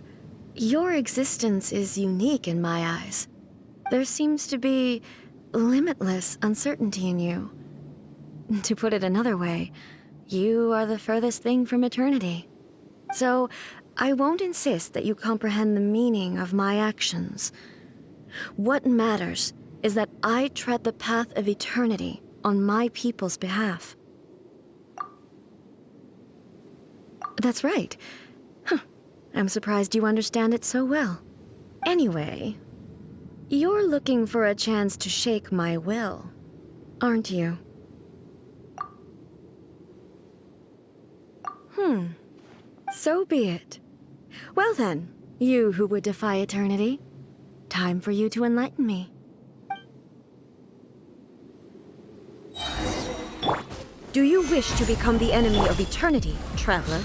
your existence is unique in my eyes. There seems to be limitless uncertainty in you. To put it another way, you are the furthest thing from eternity. So, I won't insist that you comprehend the meaning of my actions. What matters is that I tread the path of eternity on my people's behalf. That's right. I'm surprised you understand it so well. Anyway, you're looking for a chance to shake my will, aren't you? So be it. Well then, you who would defy eternity, time for you to enlighten me. Do you wish to become the enemy of eternity, traveler?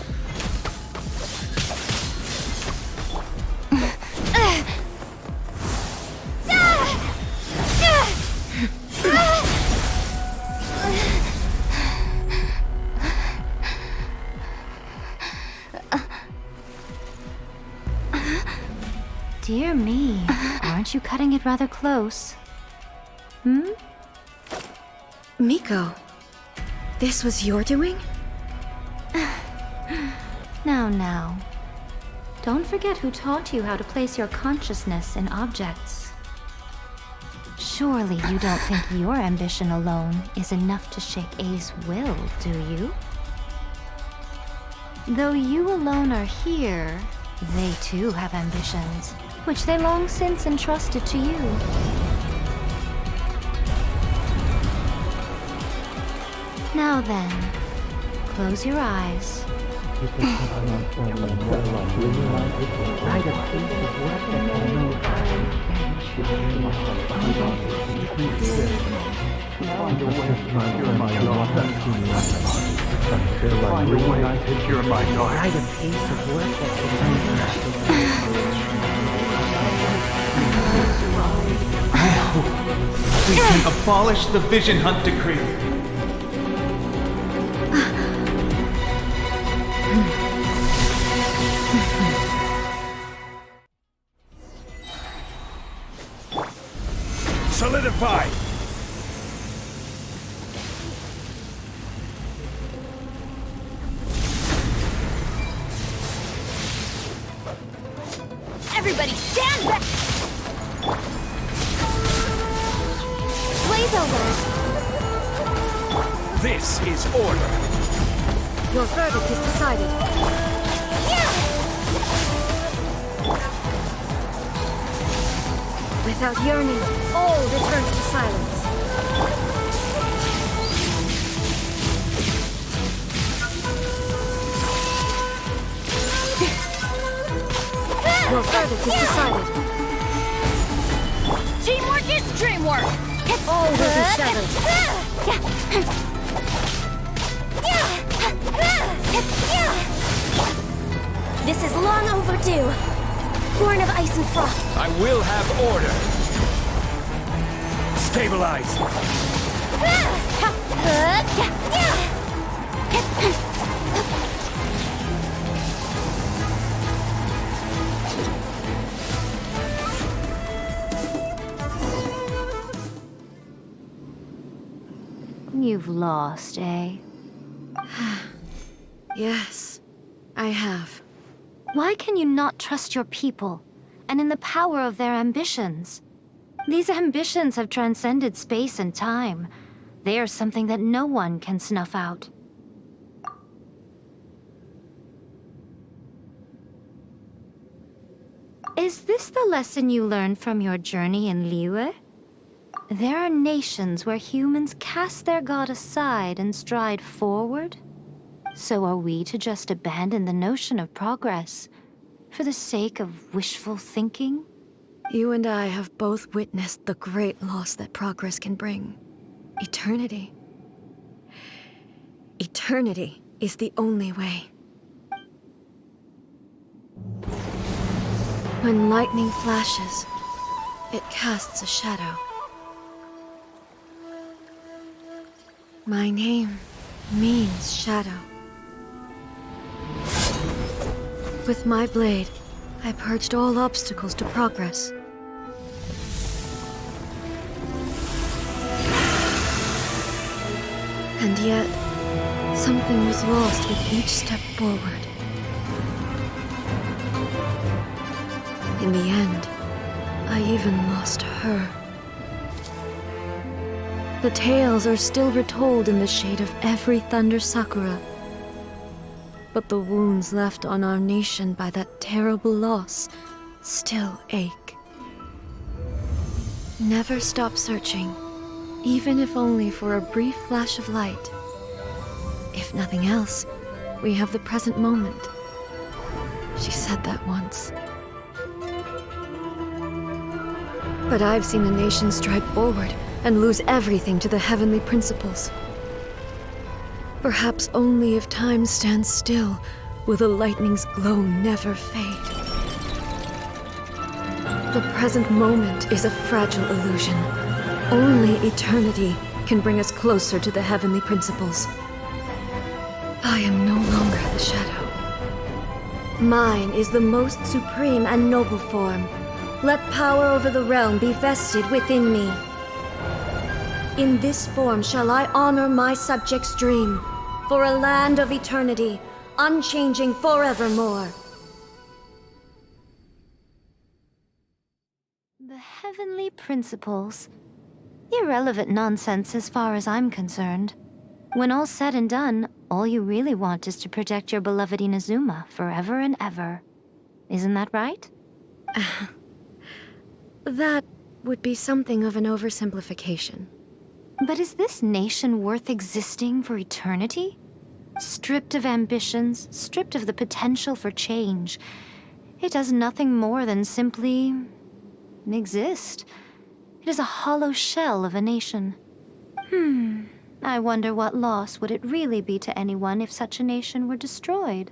Dear me, aren't you cutting it rather close? Miko, this was your doing? Now. Don't forget who taught you how to place your consciousness in objects. Surely you don't think your ambition alone is enough to shake A's will, do you? Though you alone are here, they too have ambitions, which they long since entrusted to you. Now then, close your eyes. We can abolish the Vision Hunt Decree. Solidify! Everybody stand back! Blaze over! This is order. Your verdict is decided. Without yearning, all returns to silence. Your verdict is decided. Teamwork is dreamwork! All will be settled. This is long overdue. Born of ice and frost. I will have order. Stabilize. You've lost, eh? Yes, I have. Why can you not trust your people, and in the power of their ambitions? These ambitions have transcended space and time. They are something that no one can snuff out. Is this the lesson you learned from your journey in Liyue? There are nations where humans cast their god aside and stride forward. So are we to just abandon the notion of progress for the sake of wishful thinking? You and I have both witnessed the great loss that progress can bring. Eternity. Eternity is the only way. When lightning flashes, it casts a shadow. My name means shadow. With my blade, I purged all obstacles to progress. And yet, something was lost with each step forward. In the end, I even lost her. The tales are still retold in the shade of every Thunder Sakura. But the wounds left on our nation by that terrible loss still ache. Never stop searching, even if only for a brief flash of light. If nothing else, we have the present moment. She said that once. But I've seen a nation stride forward and lose everything to the heavenly principles. Perhaps only if time stands still will the lightning's glow never fade. The present moment is a fragile illusion. Only eternity can bring us closer to the heavenly principles. I am no longer the shadow. Mine is the most supreme and noble form. Let power over the realm be vested within me. In this form shall I honor my subjects' dream, for a land of eternity, unchanging forevermore. The heavenly principles. Irrelevant nonsense as far as I'm concerned. When all's said and done, all you really want is to protect your beloved Inazuma forever and ever. Isn't that right? That would be something of an oversimplification. But is this nation worth existing for eternity? Stripped of ambitions, stripped of the potential for change, it does nothing more than simply exist. It is a hollow shell of a nation. I wonder what loss would it really be to anyone if such a nation were destroyed?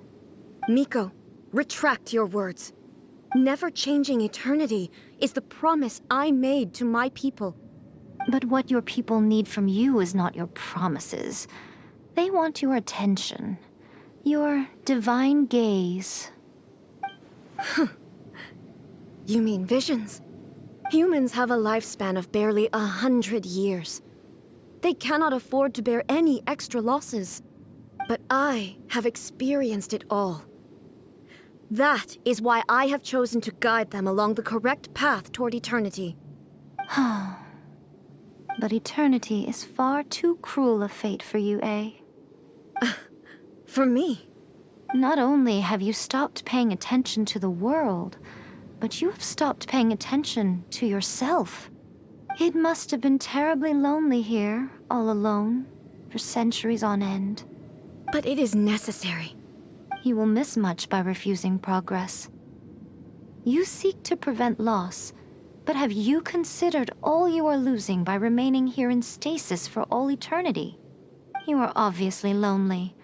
Miko, retract your words. Never changing eternity is the promise I made to my people. But what your people need from you is not your promises. They want your attention. Your divine gaze. You mean visions? Humans have a lifespan of barely 100 years. They cannot afford to bear any extra losses. But I have experienced it all. That is why I have chosen to guide them along the correct path toward eternity. But eternity is far too cruel a fate for you, eh? For me? Not only have you stopped paying attention to the world, but you have stopped paying attention to yourself. It must have been terribly lonely here, all alone, for centuries on end. But it is necessary. You will miss much by refusing progress. You seek to prevent loss, but have you considered all you are losing by remaining here in stasis for all eternity? You are obviously lonely,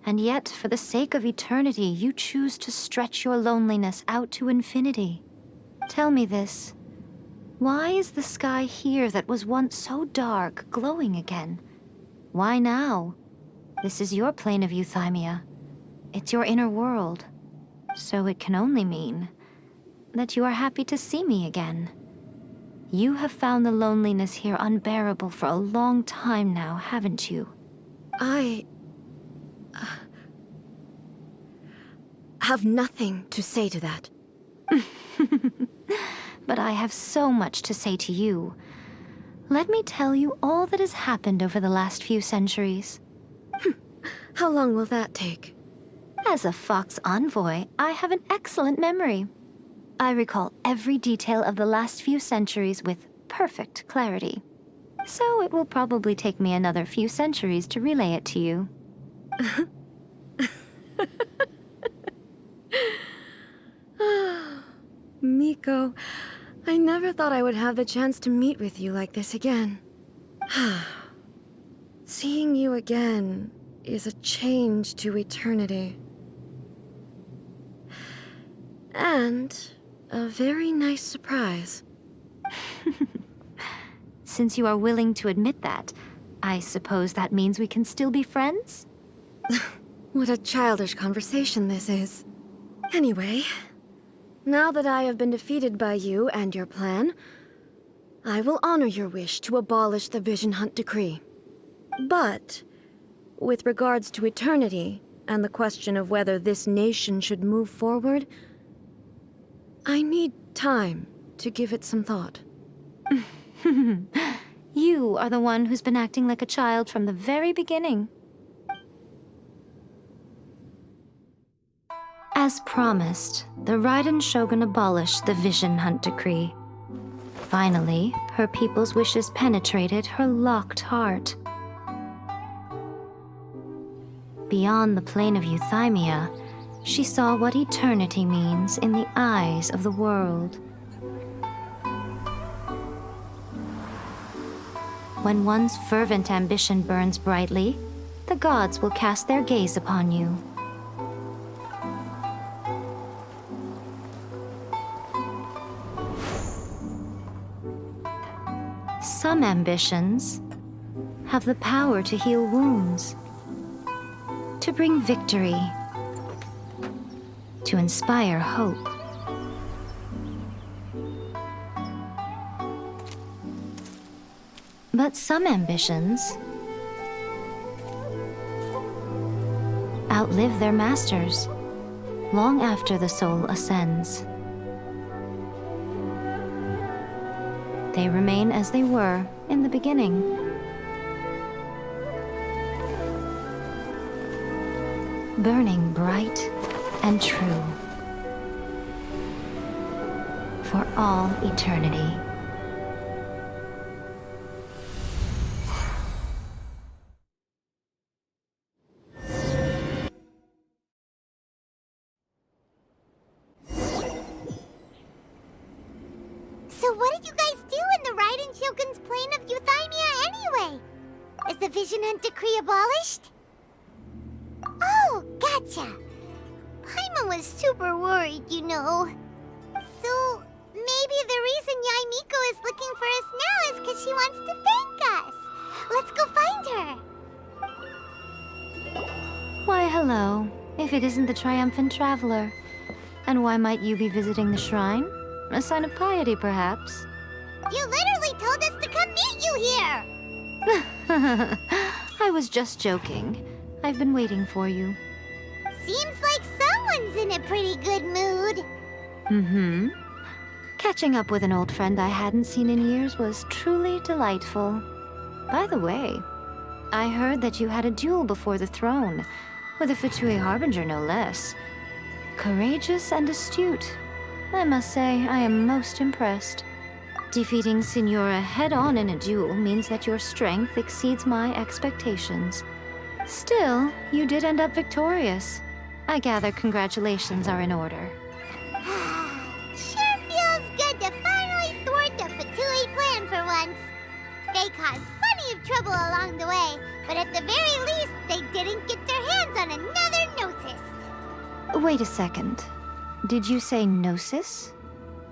and yet for the sake of eternity you choose to stretch your loneliness out to infinity. Tell me this. Why is the sky here that was once so dark glowing again? Why now? This is your plane of euthymia. It's your inner world. So it can only mean that you are happy to see me again. You have found the loneliness here unbearable for a long time now, haven't you? I have nothing to say to that. But I have so much to say to you. Let me tell you all that has happened over the last few centuries. How long will that take? As a Fox envoy, I have an excellent memory. I recall every detail of the last few centuries with perfect clarity. So it will probably take me another few centuries to relay it to you. Miko, I never thought I would have the chance to meet with you like this again. Seeing you again is a change to eternity. And a very nice surprise. Since you are willing to admit that, I suppose that means we can still be friends? What a childish conversation this is. Anyway, now that I have been defeated by you and your plan, I will honor your wish to abolish the Vision Hunt Decree. But, with regards to eternity and the question of whether this nation should move forward, I need time to give it some thought. You are the one who's been acting like a child from the very beginning. As promised, the Raiden Shogun abolished the Vision Hunt Decree. Finally, her people's wishes penetrated her locked heart. Beyond the plane of euthymia, she saw what eternity means in the eyes of the world. When one's fervent ambition burns brightly, the gods will cast their gaze upon you. Some ambitions have the power to heal wounds, to bring victory, to inspire hope. But some ambitions outlive their masters, long after the soul ascends. They remain as they were in the beginning. Burning bright and true for all eternity. So what did you guys do in the Raiden Shogun's plane of euthymia anyway? Is the Vision Hunt decree abolished? Oh, gotcha. Paimon was super worried, you know. So maybe the reason Yae Miko is looking for us now is because she wants to thank us. Let's go find her. Why, hello, if it isn't the triumphant traveler. And why might you be visiting the shrine? A sign of piety, perhaps? You literally told us to come meet you here! I was just joking. I've been waiting for you. Seems like someone's in a pretty good mood. Mm-hmm. Catching up with an old friend I hadn't seen in years was truly delightful. By the way, I heard that you had a duel before the throne, with a Fatui Harbinger no less. Courageous and astute. I must say, I am most impressed. Defeating Signora head-on in a duel means that your strength exceeds my expectations. Still, you did end up victorious. I gather congratulations are in order. Sure feels good to finally thwart the Fatui plan for once. They caused plenty of trouble along the way, but at the very least, they didn't get their hands on another Gnosis. Wait a second. Did you say Gnosis?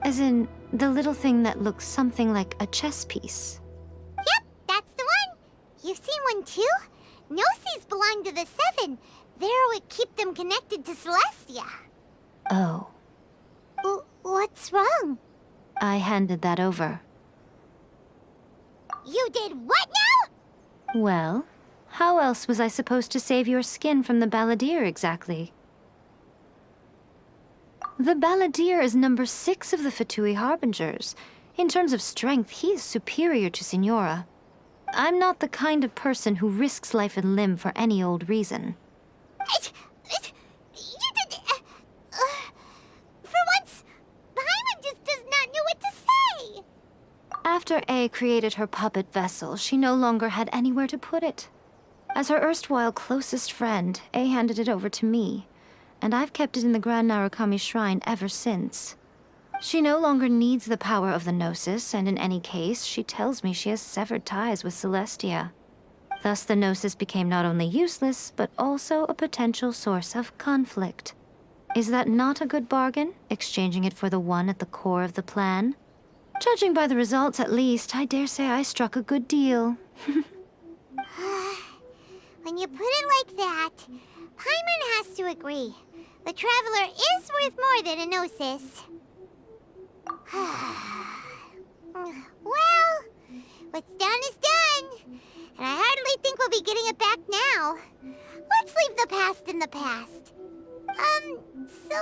As in, the little thing that looks something like a chess piece? Yep, that's the one. You've seen one too? Gnosis belong to the Seven. They're what keep them connected to Celestia. Oh. What's wrong? I handed that over. You did what now? Well, how else was I supposed to save your skin from the Balladeer exactly? The Balladeer is number 6 of the Fatui Harbingers. In terms of strength, he is superior to Signora. I'm not the kind of person who risks life and limb for any old reason. You did... for once, Paimon just does not know what to say. After A created her puppet vessel, she no longer had anywhere to put it. As her erstwhile closest friend, A handed it over to me, and I've kept it in the Grand Narukami Shrine ever since. She no longer needs the power of the Gnosis, and in any case, she tells me she has severed ties with Celestia. Thus, the Gnosis became not only useless, but also a potential source of conflict. Is that not a good bargain, exchanging it for the one at the core of the plan? Judging by the results, at least, I dare say I struck a good deal. When you put it like that, Paimon has to agree. The Traveler is worth more than a Gnosis. Well, what's done is done. And I hardly think we'll be getting it back now. Let's leave the past in the past. So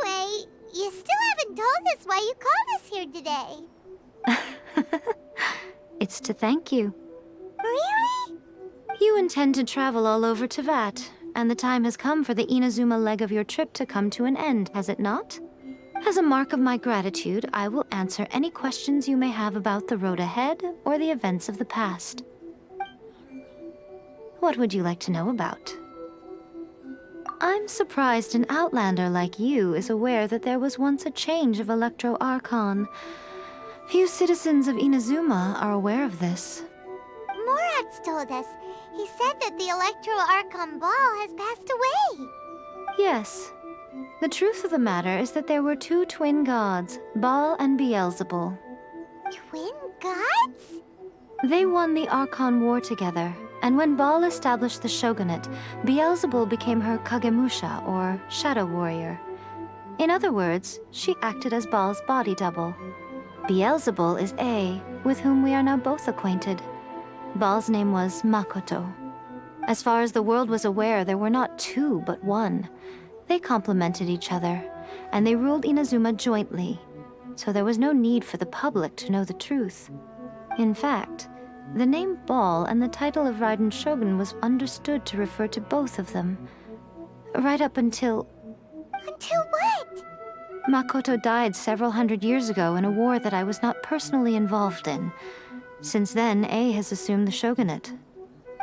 anyway, you still haven't told us why you called us here today. It's to thank you. Really? You intend to travel all over Teyvat, and the time has come for the Inazuma leg of your trip to come to an end, has it not? As a mark of my gratitude, I will answer any questions you may have about the road ahead or the events of the past. What would you like to know about? I'm surprised an outlander like you is aware that there was once a change of Electro Archon. Few citizens of Inazuma are aware of this. Morax told us. He said that the Electro Archon Ball has passed away. Yes. The truth of the matter is that there were 2 twin gods, Baal and Beelzebul. Twin gods? They won the Archon War together, and when Baal established the shogunate, Beelzebul became her Kagemusha, or shadow warrior. In other words, she acted as Baal's body double. Beelzebul is A, with whom we are now both acquainted. Baal's name was Makoto. As far as the world was aware, there were not two, but one. They complemented each other, and they ruled Inazuma jointly, so there was no need for the public to know the truth. In fact, the name Ball and the title of Raiden Shogun was understood to refer to both of them. Right up until... Until what? Makoto died several hundred years ago in a war that I was not personally involved in. Since then, A has assumed the shogunate.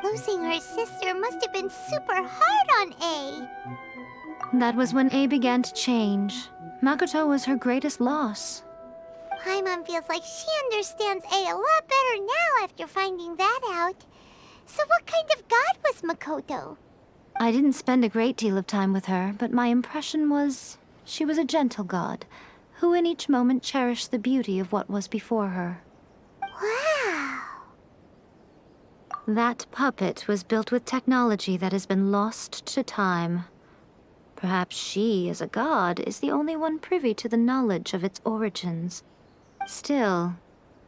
Losing her sister must have been super hard on A. That was when A began to change. Makoto was her greatest loss. Paimon feels like she understands A a lot better now after finding that out. So what kind of god was Makoto? I didn't spend a great deal of time with her, but my impression was she was a gentle god, who in each moment cherished the beauty of what was before her. Wow! That puppet was built with technology that has been lost to time. Perhaps she, as a god, is the only one privy to the knowledge of its origins. Still,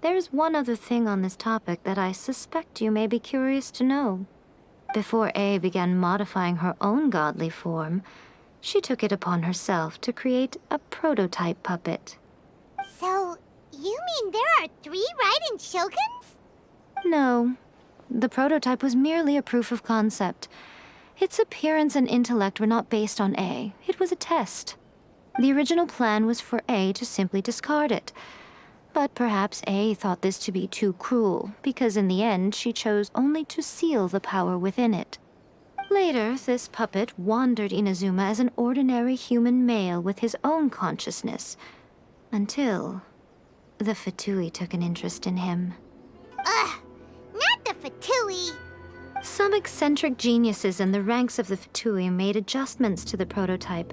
there's one other thing on this topic that I suspect you may be curious to know. Before A began modifying her own godly form, she took it upon herself to create a prototype puppet. So, you mean there are 3 Raiden Shoguns? No. The prototype was merely a proof of concept. Its appearance and intellect were not based on A. It was a test. The original plan was for A to simply discard it. But perhaps A thought this to be too cruel, because in the end she chose only to seal the power within it. Later, this puppet wandered Inazuma as an ordinary human male with his own consciousness, until the Fatui took an interest in him. Ugh! Not the Fatui! Some eccentric geniuses in the ranks of the Fatui made adjustments to the prototype,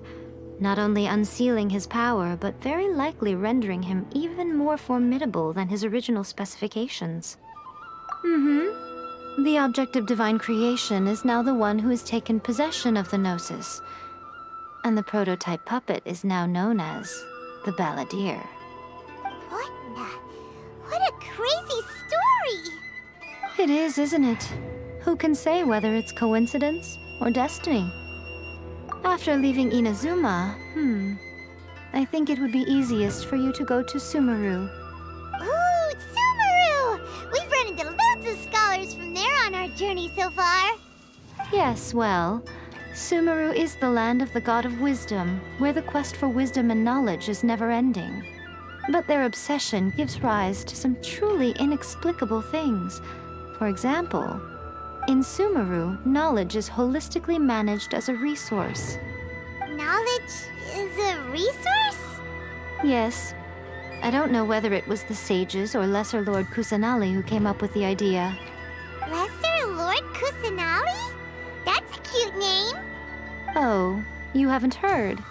not only unsealing his power, but very likely rendering him even more formidable than his original specifications. The object of divine creation is now the one who has taken possession of the Gnosis, and the prototype puppet is now known as the Balladeer. What a crazy story! It is, isn't it? Who can say whether it's coincidence or destiny? After leaving Inazuma, I think it would be easiest for you to go to Sumeru. Ooh, Sumeru! We've run into loads of scholars from there on our journey so far. Yes, well, Sumeru is the land of the god of wisdom, where the quest for wisdom and knowledge is never-ending. But their obsession gives rise to some truly inexplicable things. For example, in Sumeru, knowledge is holistically managed as a resource. Knowledge is a resource? Yes. I don't know whether it was the sages or Lesser Lord Kusanali who came up with the idea. Lesser Lord Kusanali? That's a cute name. Oh, you haven't heard.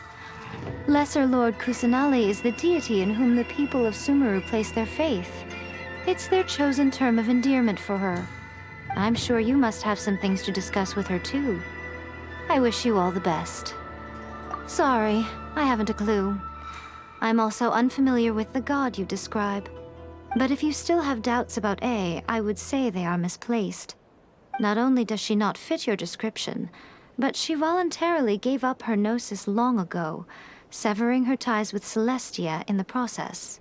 Lesser Lord Kusanali is the deity in whom the people of Sumeru place their faith. It's their chosen term of endearment for her. I'm sure you must have some things to discuss with her, too. I wish you all the best. Sorry, I haven't a clue. I'm also unfamiliar with the god you describe. But if you still have doubts about A, I would say they are misplaced. Not only does she not fit your description, but she voluntarily gave up her gnosis long ago, severing her ties with Celestia in the process.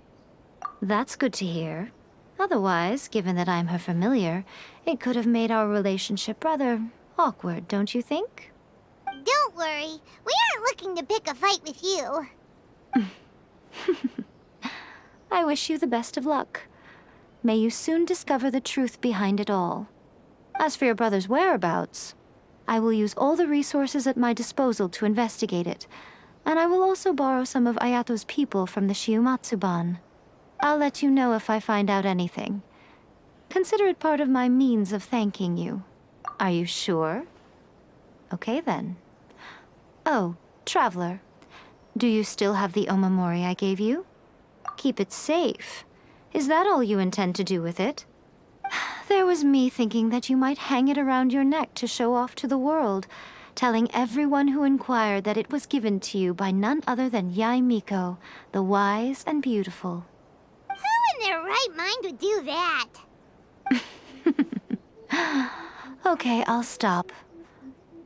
That's good to hear. Otherwise, given that I'm her familiar, it could have made our relationship rather awkward, don't you think? Don't worry, we aren't looking to pick a fight with you. I wish you the best of luck. May you soon discover the truth behind it all. As for your brother's whereabouts, I will use all the resources at my disposal to investigate it, and I will also borrow some of Ayato's people from the Shiumatsuban. I'll let you know if I find out anything. Consider it part of my means of thanking you. Are you sure? Okay then. Oh, Traveler, do you still have the omamori I gave you? Keep it safe. Is that all you intend to do with it? There was me thinking that you might hang it around your neck to show off to the world, telling everyone who inquired that it was given to you by none other than Yae Miko, the wise and beautiful. Who in their right mind would do that? Okay, I'll stop.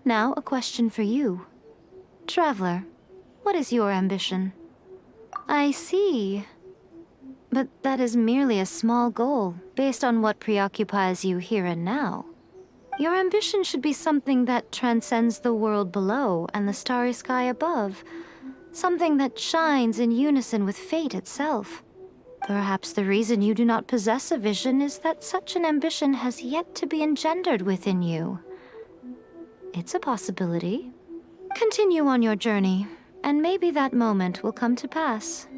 Now, a question for you. Traveler, what is your ambition? I see. But that is merely a small goal, based on what preoccupies you here and now. Your ambition should be something that transcends the world below and the starry sky above. Something that shines in unison with fate itself. Perhaps the reason you do not possess a vision is that such an ambition has yet to be engendered within you. It's a possibility. Continue on your journey, and maybe that moment will come to pass.